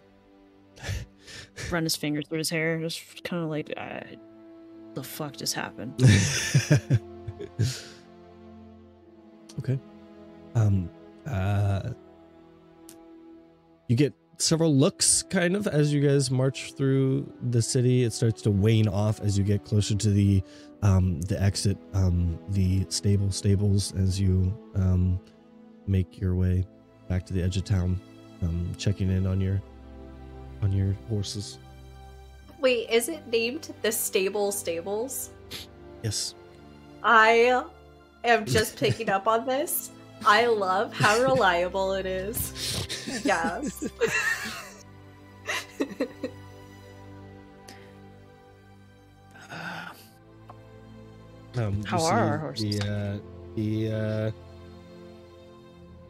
run his fingers through his hair, just kind of like, the fuck just happened?
Okay. You get several looks kind of as you guys march through the city. It starts to wane off as you get closer to the exit, the stables as you make your way back to the edge of town, checking in on your horses.
Wait, is it named the Stables?
Yes.
I am just picking up on this. I love how reliable it is. Yes.
How are our horses?
The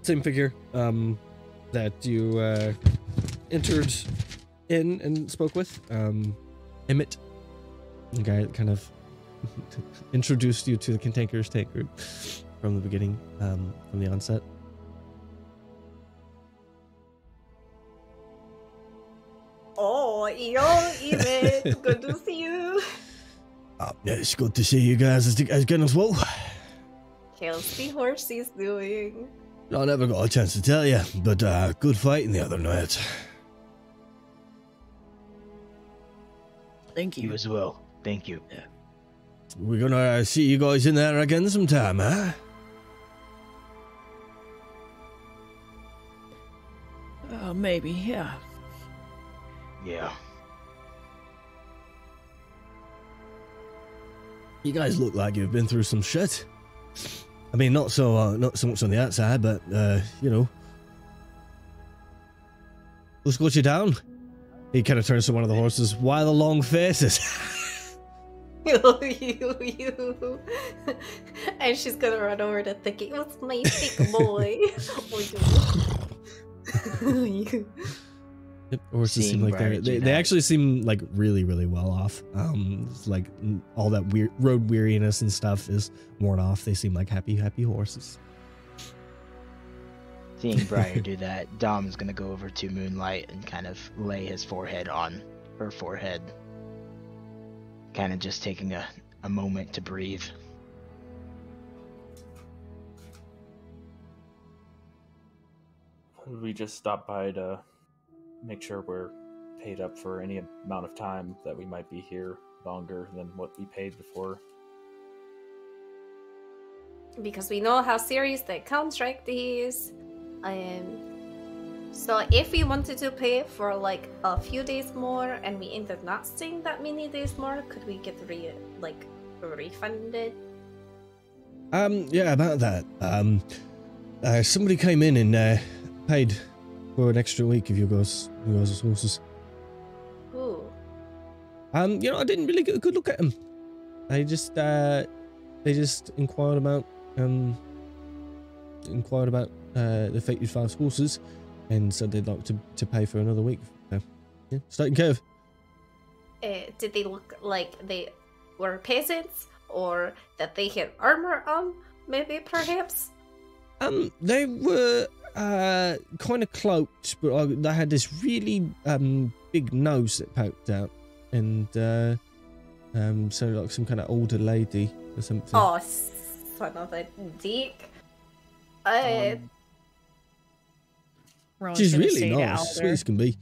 same figure that you entered in and spoke with, Emmett, the guy that kind of introduced you to the cantankerous tankard from the beginning, from the onset.
Oh, Emmett, good to see you.
Yeah, it's good to see you guys again as well.
How's the horses doing?
I never got a chance to tell you, but good fighting the other night.
Thank you.
You as well. Thank you.
Yeah.
We're gonna see you guys in there again sometime, huh?
Maybe, yeah.
Yeah.
You guys look like you've been through some shit. I mean, not so much on the outside, but you know, who's got you down? He kind of turns to one of the horses. Why the long faces?
you. And she's gonna run over to Thicky. It was my thick boy. You.
Yep, horses seem like they actually seem like really, really well off. It's like all that weird road weariness and stuff is worn off. They seem like happy horses.
Seeing Briar do that, Dom's gonna go over to Moonlight and kind of lay his forehead on her forehead. Kind of just taking a moment to breathe.
we just stop by to make sure we're paid up for any amount of time that we might be here longer than what we paid before.
Because we know how serious the contract is. So if we wanted to pay for like a few days more and we end up not staying that many days more, could we get refunded?
Yeah, about that. Somebody came in and paid for an extra week of your guys' horses.
Ooh.
I didn't really get a good look at them. They just inquired about the fated fast horses, and said they'd like to pay for another week. So, yeah, starting curve.
Did they look like they were peasants, or that they had armor on? Maybe, perhaps.
They were kind of cloaked, but they had this really big nose that poked out, and so like some kind of older lady or something.
Oh, son of a dick.
She's really nice, sweet as can be.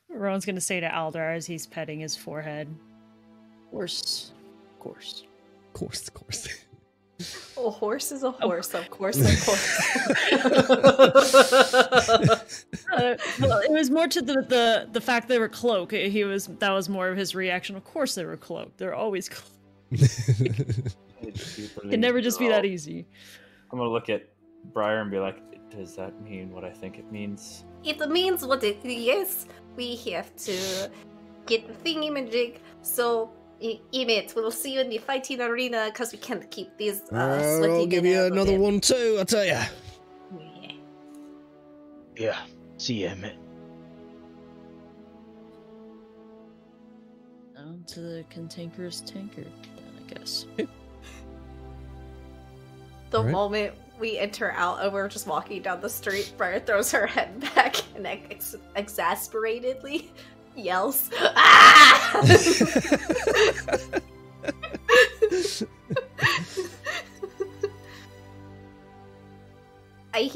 Rowan's gonna say to Aldar as he's petting his forehead, Of course.
A horse is a horse, of course.
Well, it was more to the fact they were cloaked. That was more of his reaction. Of course they were cloaked. They're always cloaked. It can never just be that easy.
I'm gonna look at Briar and be like, does that mean what I think it means?
It means what it is. We have to get the thingy-majig, so Emmett, we'll see you in the fighting arena, because we can't keep these sweaty
I'll give you another one too, I tell ya.
Yeah.
Yeah. See ya, Emmett.
Down to the cantankerous tankard, I guess.
The
Alright.
moment we enter out and we're just walking down the street, Briar throws her head back and exasperatedly yells, "Ah!" Why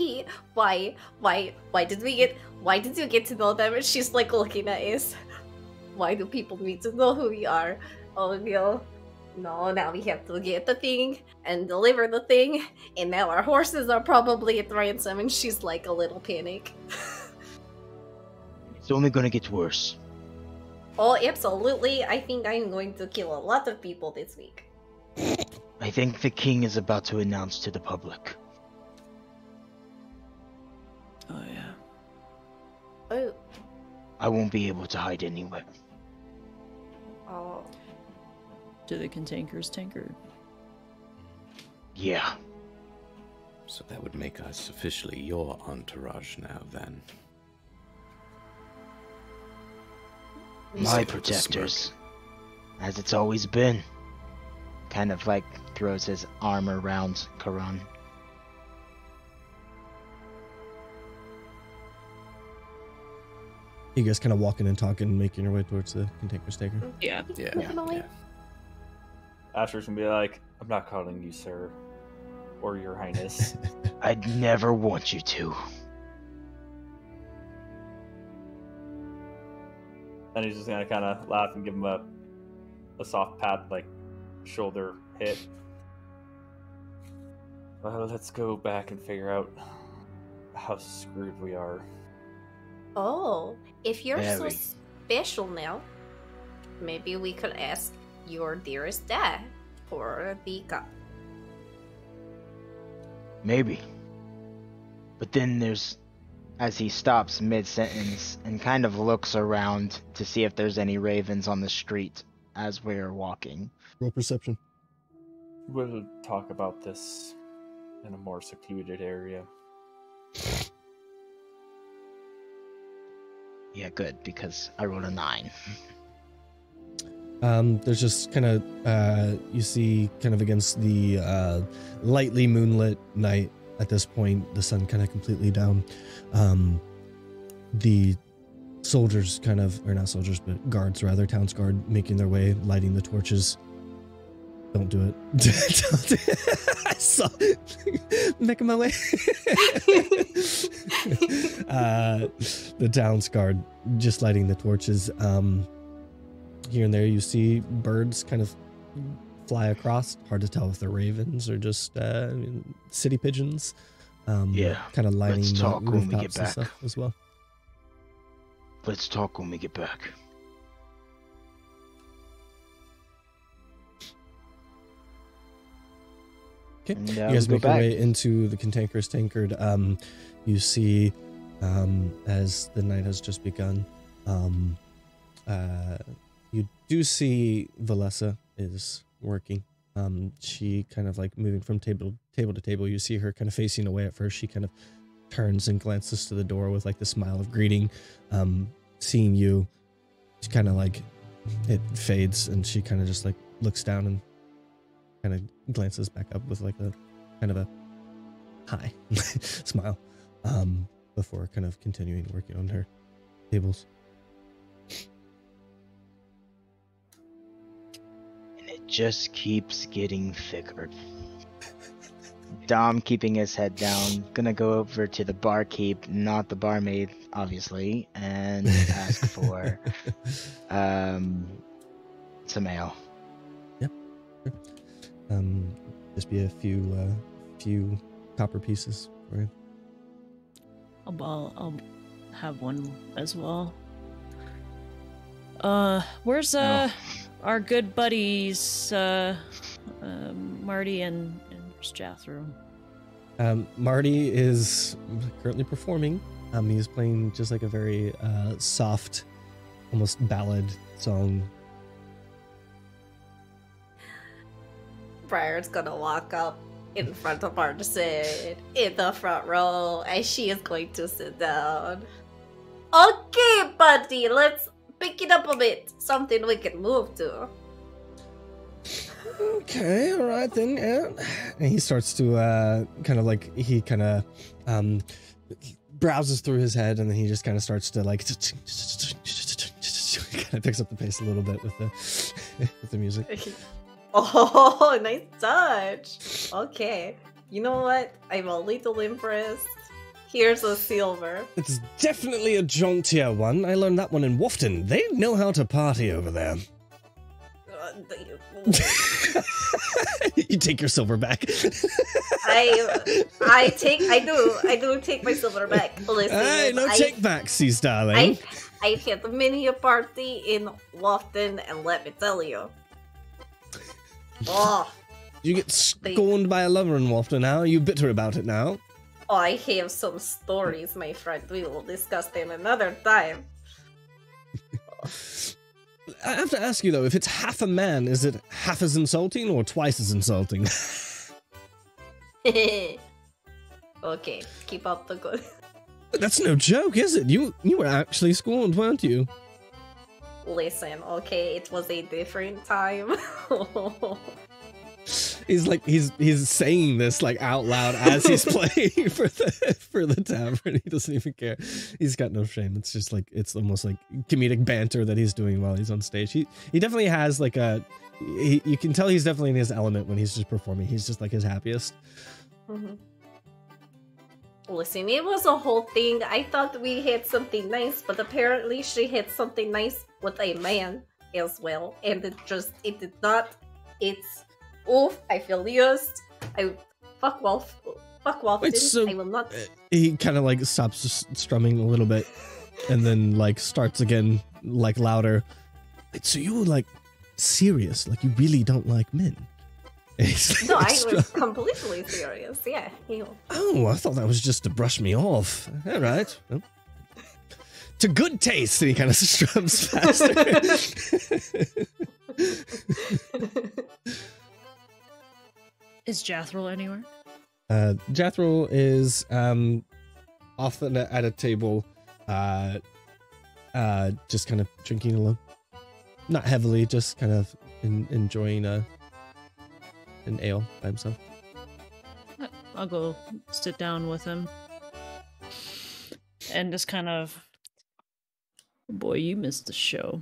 did you get to know them? And she's like looking at us. Why do people need to know who we are? Oh no, now we have to get the thing and deliver the thing, and now our horses are probably at ransom, and she's like a little panic.
It's only gonna get worse.
Oh, absolutely. I think I'm going to kill a lot of people this week.
I think the king is about to announce to the public.
Oh yeah.
Oh.
I won't be able to hide anywhere.
Oh.
To the cantankerous tankard.
Yeah.
So that would make us officially your entourage now, then.
My protectors. As it's always been. Kind of like throws his arm around Karan.
You guys kind of walking and talking, making your way towards the cantankerous taker.
Yeah.
Yeah.
Asher's gonna be like, I'm not calling you sir or your highness.
I'd never want you to.
And he's just gonna kind of laugh and give him a soft pat, like shoulder hit. Well, let's go back and figure out how screwed we are.
Oh, if you're so
Very.
special now, maybe we could ask your dearest dad for the cup.
Maybe. But then there's... As he stops mid-sentence and kind of looks around to see if there's any ravens on the street as we're walking.
Roll perception.
We'll talk about this in a more secluded area.
Yeah, good, because I rolled a 9.
There's just kind of, you see kind of against the lightly moonlit night at this point, the sun kind of completely down. The soldiers kind of, or not soldiers, but guards rather, town's guard, making their way, lighting the torches. Don't do it. Don't do it. I saw making my way. The town's guard just lighting the torches. Here and there you see birds kind of fly across. Hard to tell if they're ravens or just city pigeons.
Yeah,
kind of lighting
let's
the
talk when we
rooftops
get
and
back.
stuff as well.
Let's talk when we get back.
Okay,
And,
you guys
go
make your
back.
way into the cantankerous tankard. You see, as the night has just begun, you do see Valessa is working. She kind of like moving from table to table. You see her kind of facing away at first. She kind of turns and glances to the door with like the smile of greeting. Seeing you, she kind of like, it fades and she kind of just like looks down and kind of glances back up with like a kind of a hi smile, before kind of continuing working on her tables.
And it just keeps getting thicker. Dom keeping his head down, gonna go over to the barkeep, not the barmaid, obviously, and ask for some ale.
Yep. Sure. Just be a few copper pieces for you.
I'll have one as well. Where's our good buddies, Marty and Jathro?
Marty is currently performing. He's playing just like a very soft, almost ballad song.
Briar's gonna walk up in front of Artisan in the front row, and she is going to sit down. Okay, buddy, let's pick it up a bit. Something we can move to.
Okay, all right then. Yeah. And he starts to kind of like browses through his head, and then he just kind of starts to like kind of picks up the pace a little bit with the with the music.
Oh, nice touch. Okay. You know what? I'm a little impressed. Here's a silver.
It's definitely a jauntier one. I learned that one in Wofton. They know how to party over there. You take your silver back.
I do take my silver back. Listen,
Hey, no take backsies, darling.
I had many a party in Wofton, and let me tell you. Oh,
You get scorned by a lover in Wofton now. Are you bitter about it now?
I have some stories, my friend. We will discuss them another time.
I have to ask you though, if it's half a man, is it half as insulting or twice as insulting?
Okay, keep up the good.
That's no joke, is it? You were actually scorned, weren't you?
Listen, okay, it was a different time.
He's saying this like out loud as he's playing for the tavern. He doesn't even care. He's got no shame. It's just like it's almost like comedic banter that he's doing while he's on stage. He definitely has like you can tell he's definitely in his element when he's just performing. He's just like his happiest.
Mm-hmm. Listen, it was a whole thing. I thought we had something nice, but apparently she had something nice with a man as well, and it did not. It's oof. I feel used. Fuck Wolfton.
So,
I will not.
He kind of like stops strumming a little bit, and then like starts again, like louder. Wait, so you were like serious? Like you really don't like men?
No, I was completely serious. Yeah.
Oh, I thought that was just to brush me off. All right. Well, to good taste, and he kind of strums faster.
Is Jathril anywhere?
Jathril is off at a table, just kind of drinking alone. Not heavily, just kind of enjoying an ale by himself.
I'll go sit down with him. And just kind of... Boy, you missed the show.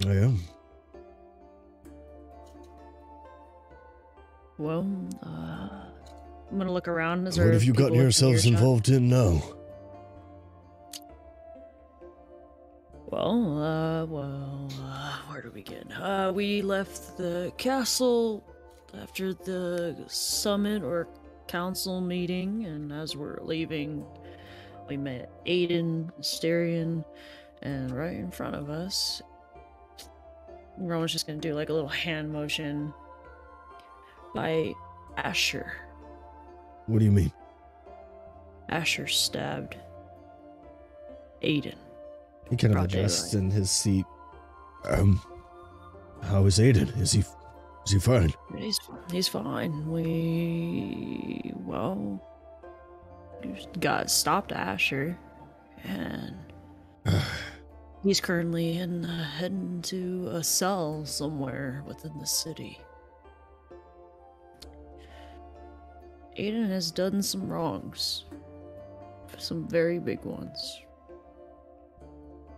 I am.
Well, I'm gonna look around. Is
What
there
have you
people
gotten
within
yourselves
earshot?
involved in now?
Where do we begin? We left the castle after the summit or council meeting, and as we're leaving, we met Aiden, Asterion, and right in front of us, Rowan's just gonna do like a little hand motion by Asher.
What do you mean?
Asher stabbed Aiden.
He kind of
Broad
adjusts
daylight.
in his seat.
How is Aiden? Is he fine?
He's fine. We just got stopped Asher, and he's currently heading to a cell somewhere within the city. Aiden has done some wrongs, some very big ones.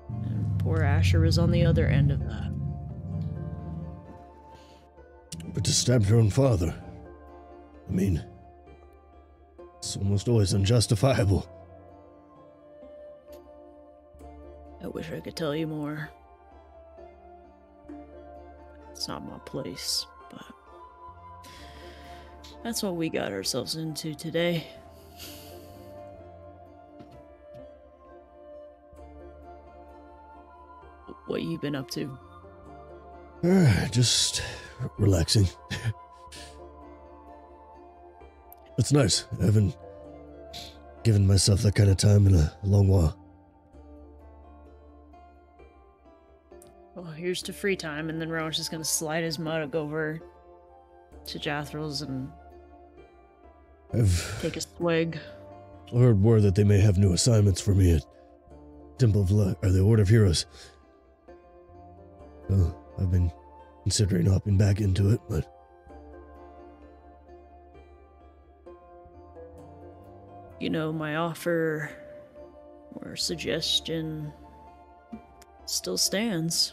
And poor Asher is on the other end of that.
But to stab your own father, I mean, it's almost always unjustifiable.
I wish I could tell you more. It's not my place, but that's what we got ourselves into today. What you been up to?
Just relaxing. It's nice. I haven't given myself that kind of time in a long while.
Well, here's to free time, and then Rowan's just gonna slide his mug over to Jathryl's and
I've
take a swig.
heard word that they may have new assignments for me at Temple of or the Order of Heroes. I've been considering hopping back into it, but
You know, my offer or suggestion still stands.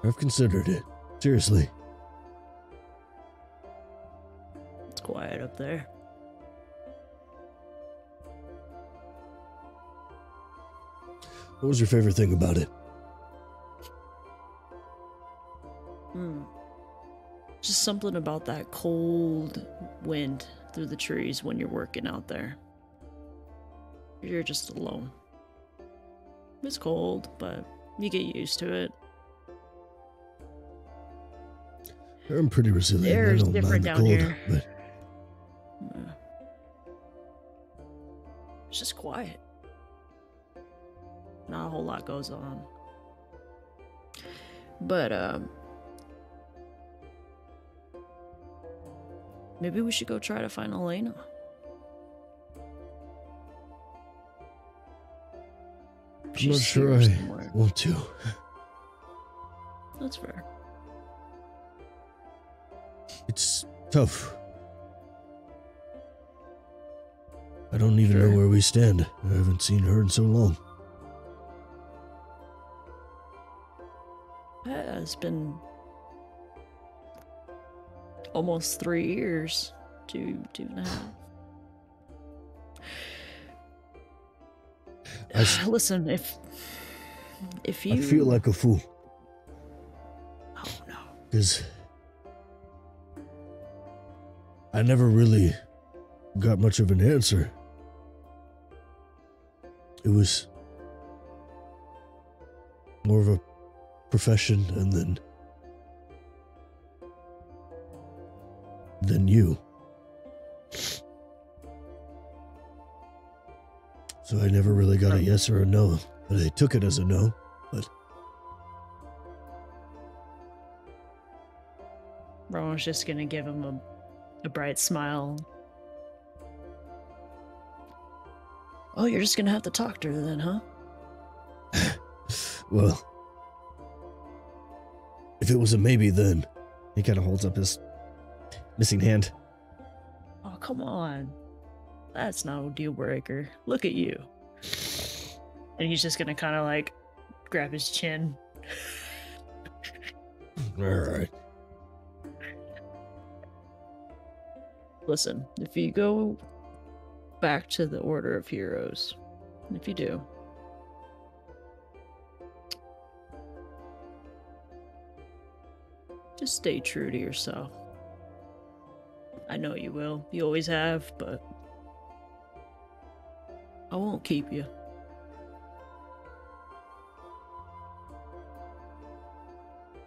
I've considered it. Seriously.
It's quiet up there.
What was your favorite thing about it?
Just something about that cold wind through the trees when you're working out there. You're just alone. It's cold, but you get used to it.
I'm pretty resilient.
Air
I
is
don't
different
mind the
down
cold,
here.
but
It's just quiet. Not a whole lot goes on. But, maybe we should go try to find Elena.
I'm not
She's
sure
here
I
somewhere.
want to.
That's fair.
It's tough. I don't even
Sure.
know where we stand. I haven't seen her in so long.
Yeah, it's been almost 3 years. Two and a half. Listen, if you...
I feel like a fool.
Oh no.
Because I never really got much of an answer. It was more of a profession and then you. So I never really got a yes or a no, but I took it as a no. But
Rowan's just gonna give him a bright smile. Oh, you're just gonna have to talk to her then, huh?
well, if it was a maybe, then
He kind of holds up his missing hand.
Oh, come on. That's not a deal breaker. Look at you. And he's just gonna kind of like grab his chin.
all right.
Listen, if you go back to the Order of Heroes, if you do, just stay true to yourself. I know you will. You always have, but I won't keep you.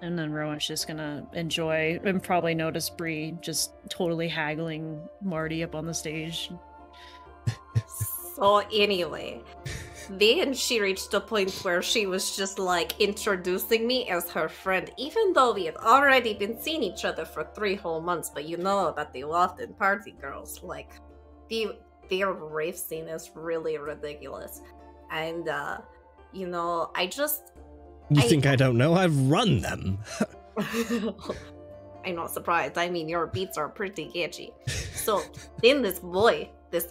And then Rowan's just gonna enjoy and probably notice Bree just totally haggling Marty up on the stage.
So anyway, then she reached a point where she was just like introducing me as her friend, even though we had already been seeing each other for 3 whole months. But you know that the Lofton party girls, like, their rave scene is really ridiculous. And, you know,
You think I don't know? I've run them.
I'm not surprised. I mean, your beats are pretty catchy. So then this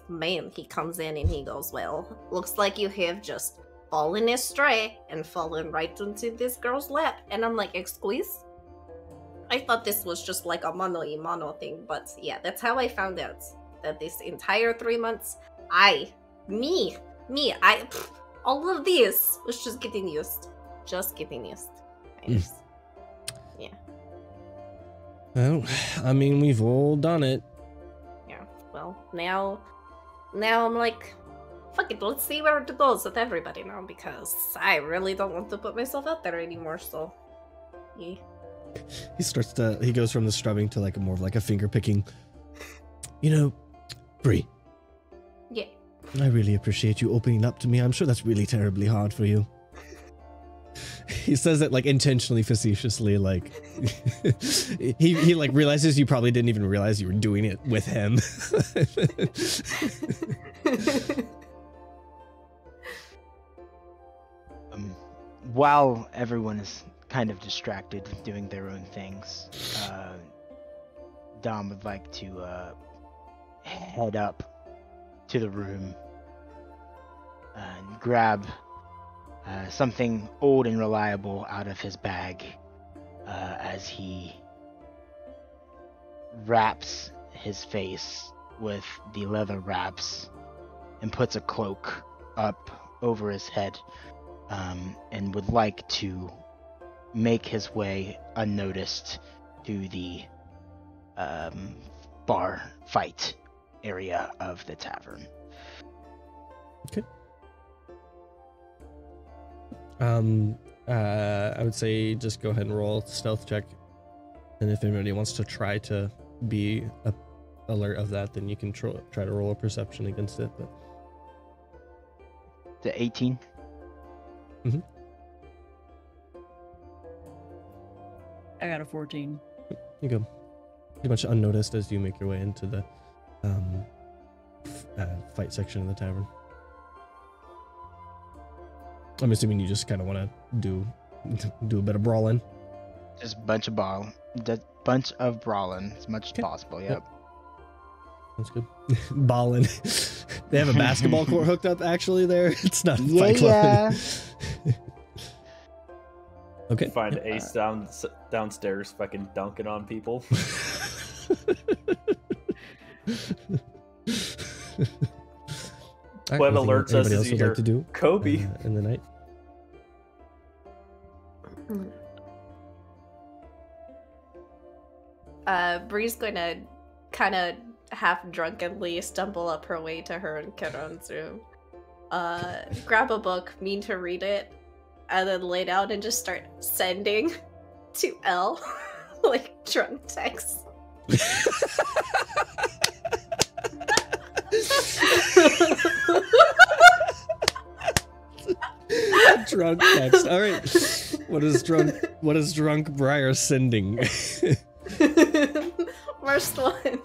man, he comes in and he goes, well, looks like you have just fallen astray and fallen right into this girl's lap. And I'm like, excuse? I thought this was just like a mano thing, but yeah, that's how I found out that this entire 3 months, all of this was just getting used. Yeah.
Well, I mean, we've all done it.
Yeah. Well, now I'm like, fuck it, let's see where it goes with everybody now, because I really don't want to put myself out there anymore, so yeah.
He goes from the strumming to like more of like a finger picking. You know, Bree.
Yeah.
I really appreciate you opening up to me. I'm sure that's really terribly hard for you. He says it like intentionally facetiously, like he like realizes you probably didn't even realize you were doing it with him.
While everyone is kind of distracted doing their own things, Dom would like to head up to the room and grab something old and reliable out of his bag as he wraps his face with the leather wraps and puts a cloak up over his head, and would like to make his way unnoticed to the bar fight area of the tavern.
Okay. I would say just go ahead and roll a stealth check, and if anybody wants to try to be alert of that, then you can try to roll a perception against it. But
The 18.
Mm-hmm.
I got a 14.
You go pretty much unnoticed as you make your way into the fight section of the tavern. I'm assuming you just kind of want to do a bit of brawling.
Just bunch of brawling as much as possible. Yep.
That's good. Ballin'. They have a basketball court hooked up actually there. It's not a
Yeah,
fight club. Okay.
Find Ace downstairs fucking dunking on people. What alerts us is you hear
to do
Kobe
in the night?
Bree's gonna kind of half drunkenly stumble up her way to her and Karon's room, grab a book, mean to read it, and then lay down and just start sending to Elle like drunk texts.
Drunk text. All right. What is drunk Briar sending?
First one.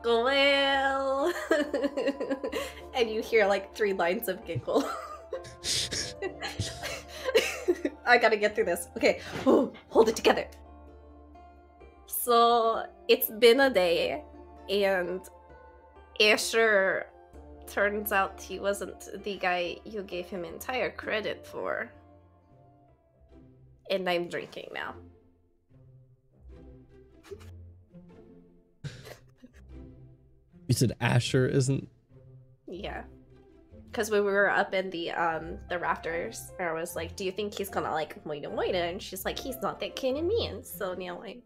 Well. And you hear like 3 lines of giggle. I gotta get through this. Okay. Ooh, hold it together. So it's been a day, and Asher turns out he wasn't the guy you gave him entire credit for. And I'm drinking now.
You said Asher isn't?
Yeah. Because when we were up in the rafters, I was like, do you think he's gonna like moina? And she's like, he's not that kind of man. So now like,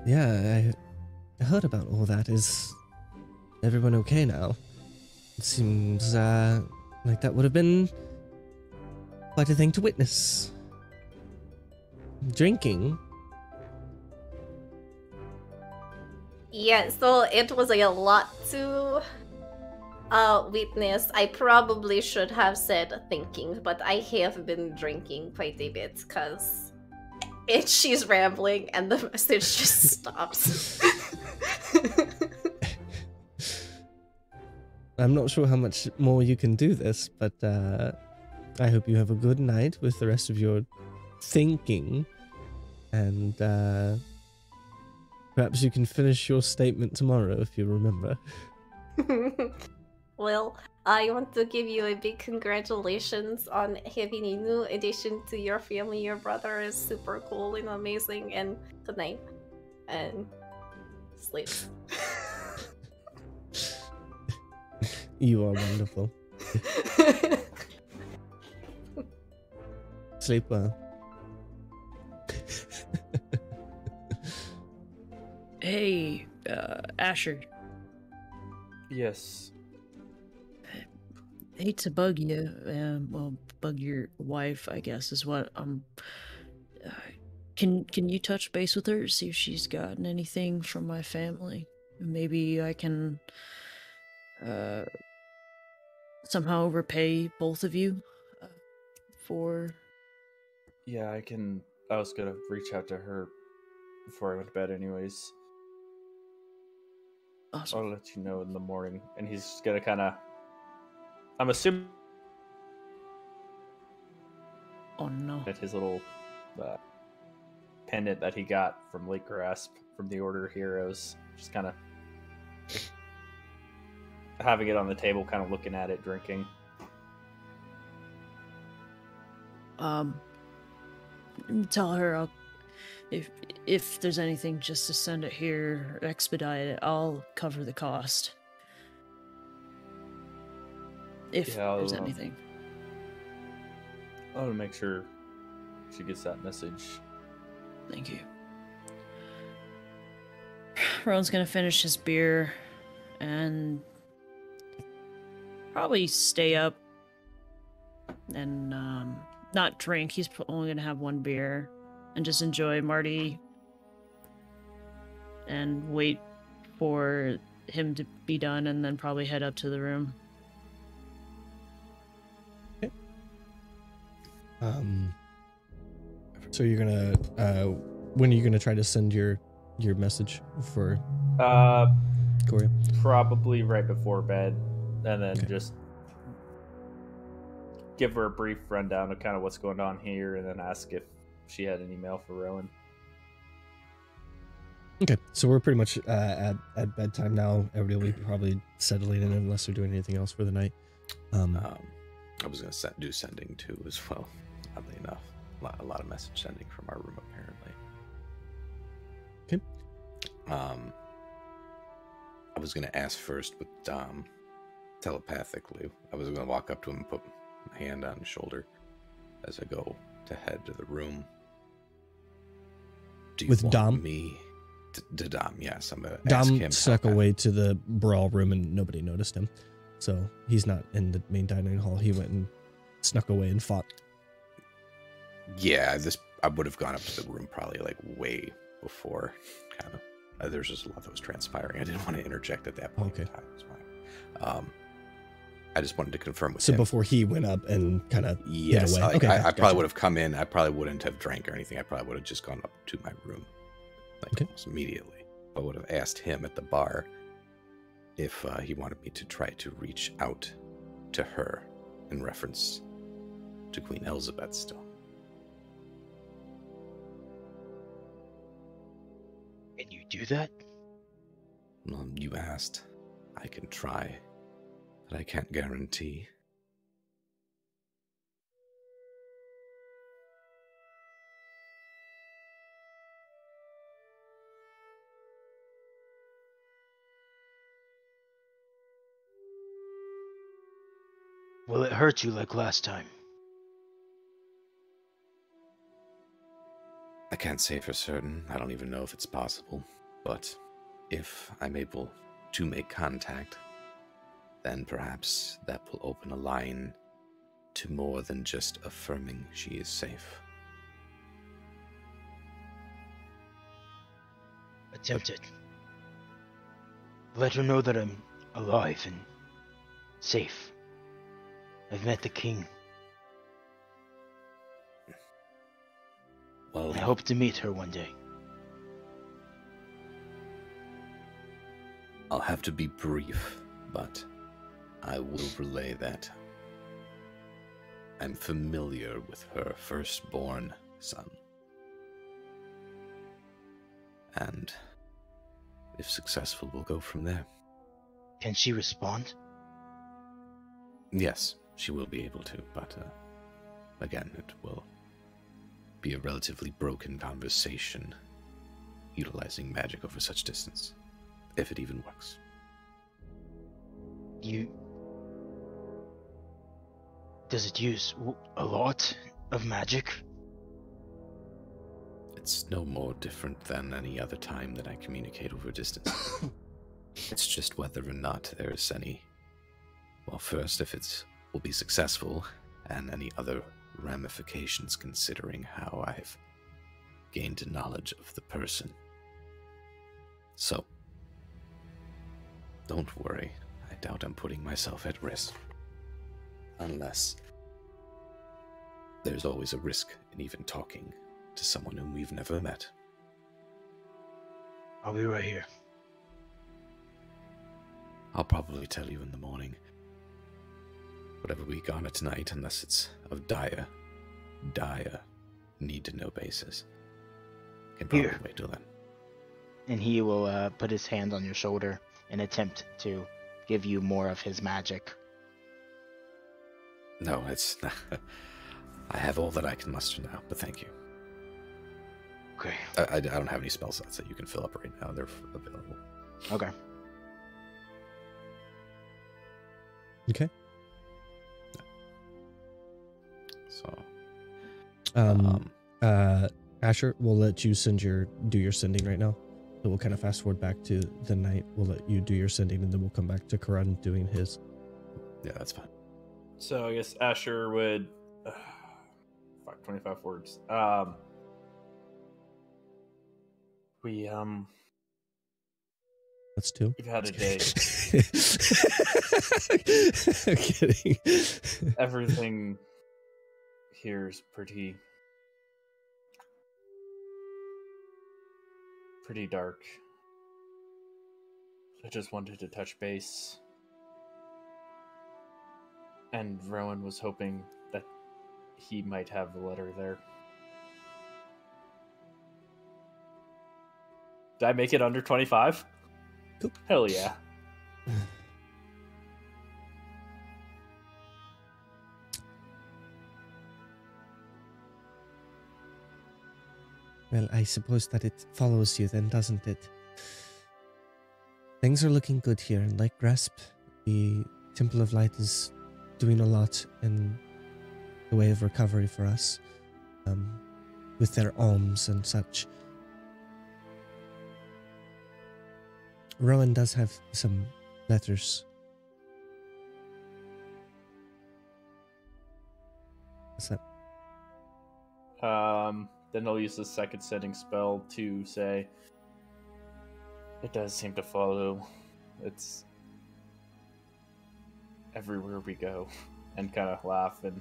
Yeah, I heard about all that. Is everyone okay now? It seems like that would have been quite a thing to witness. Drinking?
yeah, so it was like a lot to witness. I probably should have said thinking, but I have been drinking quite a bit because she's rambling and the message just stops.
I'm not sure how much more you can do this, but I hope you have a good night with the rest of your thinking. And perhaps you can finish your statement tomorrow if you remember.
Well, I want to give you a big congratulations on having a new addition to your family. Your brother is super cool and amazing, and good night. And sleep.
You are wonderful. Sleep well.
Hey, Asher.
Yes.
Hate to bug you. Well, bug your wife, I guess, is what can you touch base with her, see if she's gotten anything from my family? Maybe I can somehow repay both of you for.
Yeah, I can. I was gonna reach out to her before I went to bed, anyways.
Awesome.
I'll let you know in the morning. And he's gonna kind of. I'm assuming
Oh no.
that his little pendant that he got from Lake Grasp from the Order of Heroes, just kind of having it on the table, kind of looking at it, drinking.
Tell her I'll if there's anything, just to send it here, expedite it. I'll cover the cost. If there's anything.
I'll make sure she gets that message.
Thank you. Ron's gonna finish his beer and probably stay up and not drink. He's only gonna have one beer and just enjoy Marty and wait for him to be done and then probably head up to the room.
Okay. So you're gonna when are you gonna try to send your message for Gloria?
Probably right before bed, and then just give her a brief rundown of kind of what's going on here, and then ask if she had an email for Rowan.
Okay, so we're pretty much at bedtime now. Everybody will be probably settling in unless they're doing anything else for the night.
I was going to do sending too as well, oddly enough. A lot of message sending from our room, apparently.
Okay.
I was going to ask first with Dom, telepathically. I was going to walk up to him and put my hand on his shoulder as I go to head to the room. Do you
With
want
Dom?
me to Dom, yes. I'm going to ask him.
Dom snuck away to the brawl room and nobody noticed him. So he's not in the main dining hall. He went and snuck away and fought.
Yeah, I would have gone up to the room probably like way before, kind of. There's just a lot that was transpiring. I didn't want to interject at that point in time. That's why. I just wanted to confirm with him.
So before he went up and kind of
yes,
hid away.
Like,
Okay,
I
gotcha.
probably would have come in. I probably wouldn't have drank or anything. I probably would have just gone up to my room, like almost immediately. I would have asked him at the bar if he wanted me to try to reach out to her in reference to Queen Elizabeth still.
Can you do that?
You asked. I can try, but I can't guarantee.
Will it hurt you like last time?
I can't say for certain. I don't even know if it's possible. But if I'm able to make contact, then perhaps that will open a line to more than just affirming she is safe.
Attempt it. Let her know that I'm alive and safe. I've met the king.
Well,
I hope to meet her one day.
I'll have to be brief, but I will relay that I'm familiar with her firstborn son. And if successful, we'll go from there.
Can she respond?
Yes, she will be able to, but again, it will be a relatively broken conversation utilizing magic over such distance, if it even works.
Does it use a lot of magic?
It's no more different than any other time that I communicate over distance. It's just whether or not there's any... Well, first, if it will be successful, and any other ramifications considering how I've gained a knowledge of the person. So, don't worry. I doubt I'm putting myself at risk. Unless there's always a risk in even talking to someone whom we've never met.
I'll be right here.
I'll probably tell you in the morning. Whatever we garner tonight, unless it's of dire need-to-know basis. Can probably wait till then.
And he will put his hand on your shoulder and attempt to give you more of his magic.
No, it's not. I have all that I can muster now, but thank you.
Okay.
I don't have any spell slots that you can fill up right now. They're available.
Okay.
Okay.
So,
Asher, we'll let you do your sending right now. So we'll kind of fast forward back to the night. We'll let you do your sending, and then we'll come back to Karan doing his.
yeah, that's fine.
So I guess Asher would... 25 words.
That's 2.
We've had a day.
I'm kidding.
Everything here's pretty dark. I just wanted to touch base. And Rowan was hoping that he might have the letter there. Did I make it under 25?
Cool.
Hell yeah.
Well, I suppose that it follows you then, doesn't it? Things are looking good here in Lake Grasp. The Temple of Light is doing a lot in the way of recovery for us, with their alms and such. Rowan does have some letters. What's that?
Then I'll use the second sending spell to say it does seem to follow. It's everywhere we go, and kind of laugh. And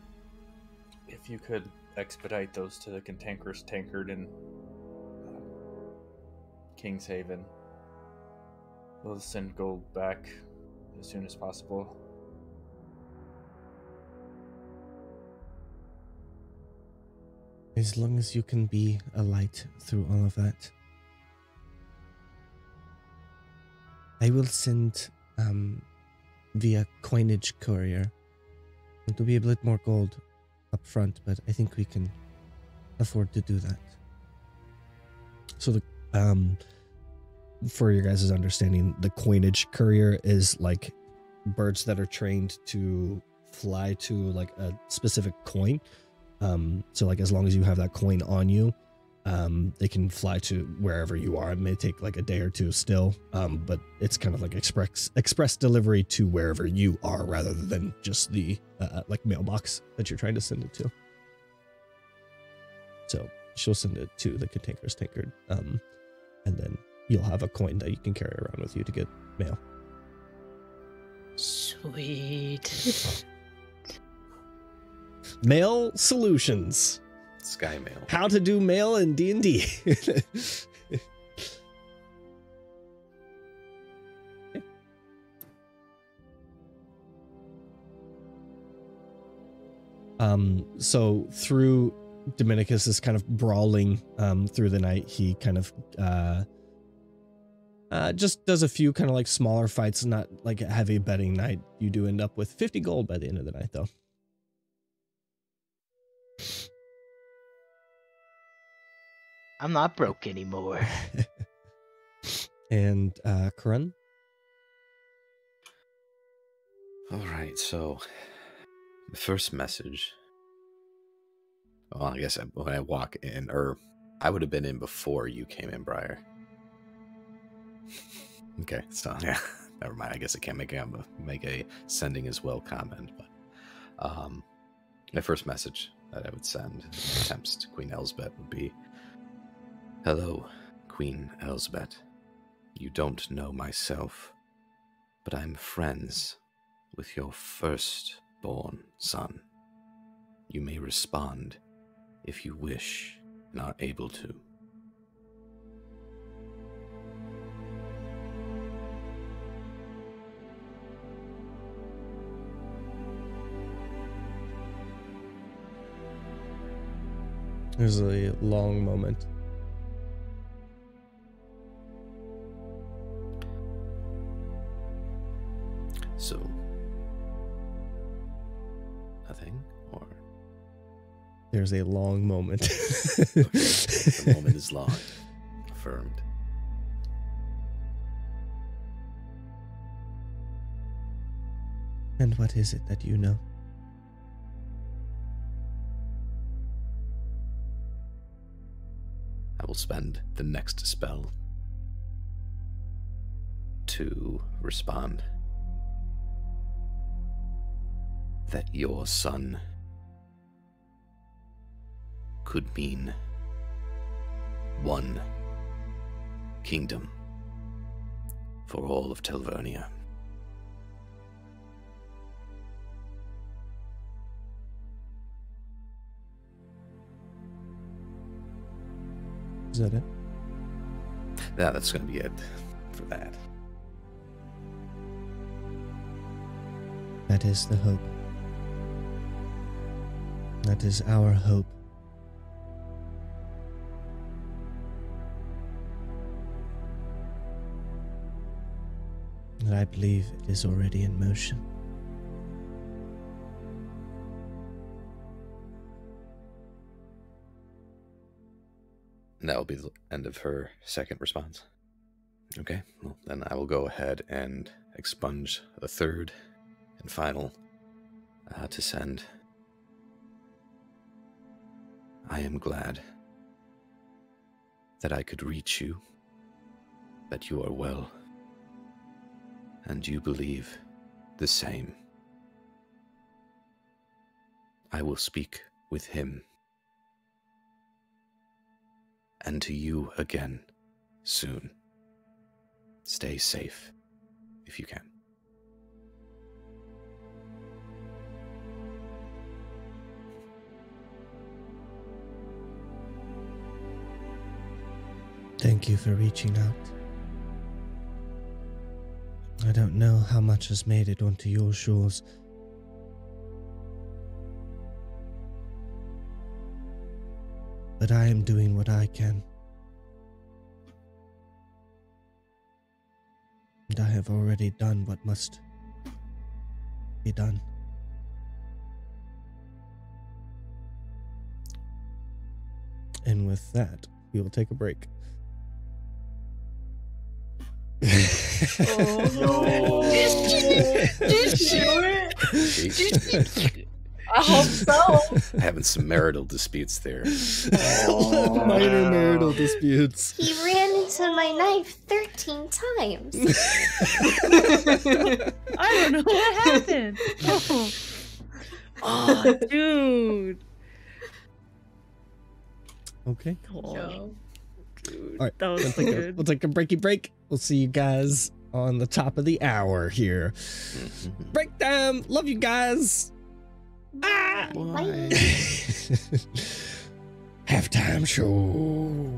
if you could expedite those to the cantankerous tankard in King's Haven, we'll send gold back as soon as possible.
As long as you can be a light through all of that. I will send via coinage courier. It will be a bit more gold up front, but I think we can afford to do that. So the for your guys' understanding, the coinage courier is like birds that are trained to fly to like a specific coin. So like as long as you have that coin on you, they can fly to wherever you are. It may take like a day or two still, but it's kind of like express delivery to wherever you are rather than just the like mailbox that you're trying to send it to. So she'll send it to the Cantankerous Tankard, and then you'll have a coin that you can carry around with you to get mail.
Sweet.
Mail solutions.
Sky mail.
How to do mail in D&D. So through Dominicus is kind of brawling through the night. He kind of just does a few kind of like smaller fights, not like a heavy betting night. You do end up with 50 gold by the end of the night, though.
I'm not broke anymore.
And Karan?
All right, so the first message. Well, I guess when I walk in, or I would have been in before you came in, Briar. Okay, so yeah, never mind. I guess I can't make a sending as well comment, but my first message that I would send in attempts to Queen Elsbeth would be, "Hello, Queen Elsbeth. You don't know myself, but I'm friends with your firstborn son. You may respond if you wish and are able to."
There's a long moment.
So, nothing, or
There's a long moment.
okay, the moment is long. Affirmed.
And what is it that you know?
I will spend the next spell to respond that your son could mean one kingdom for all of Telvernia.
Is that it?
Yeah, that's going to be it for that.
That is the hope. That is our hope. And I believe it is already in motion.
And that will be the end of her second response. Okay, well, then I will go ahead and expunge the third and final to send. I am glad that I could reach you, that you are well, and you believe the same. I will speak with him. And to you again soon. Stay safe if you can.
Thank you for reaching out. I don't know how much has made it onto your shores. But I am doing what I can. And I have already done what must be done. And with that, we will take a break.
Oh.
Did she do it?
Jeez.
I hope so.
Having some marital disputes there.
Minor marital disputes.
He ran into my knife 13 times.
I don't know what happened. Oh, dude.
Okay.
Oh,
Yo.
dude.
All right.
That was good.
We'll take a breaky break. We'll see you guys on the top of the hour here. Break time. Love you guys. Ah!
Bye.
Halftime show.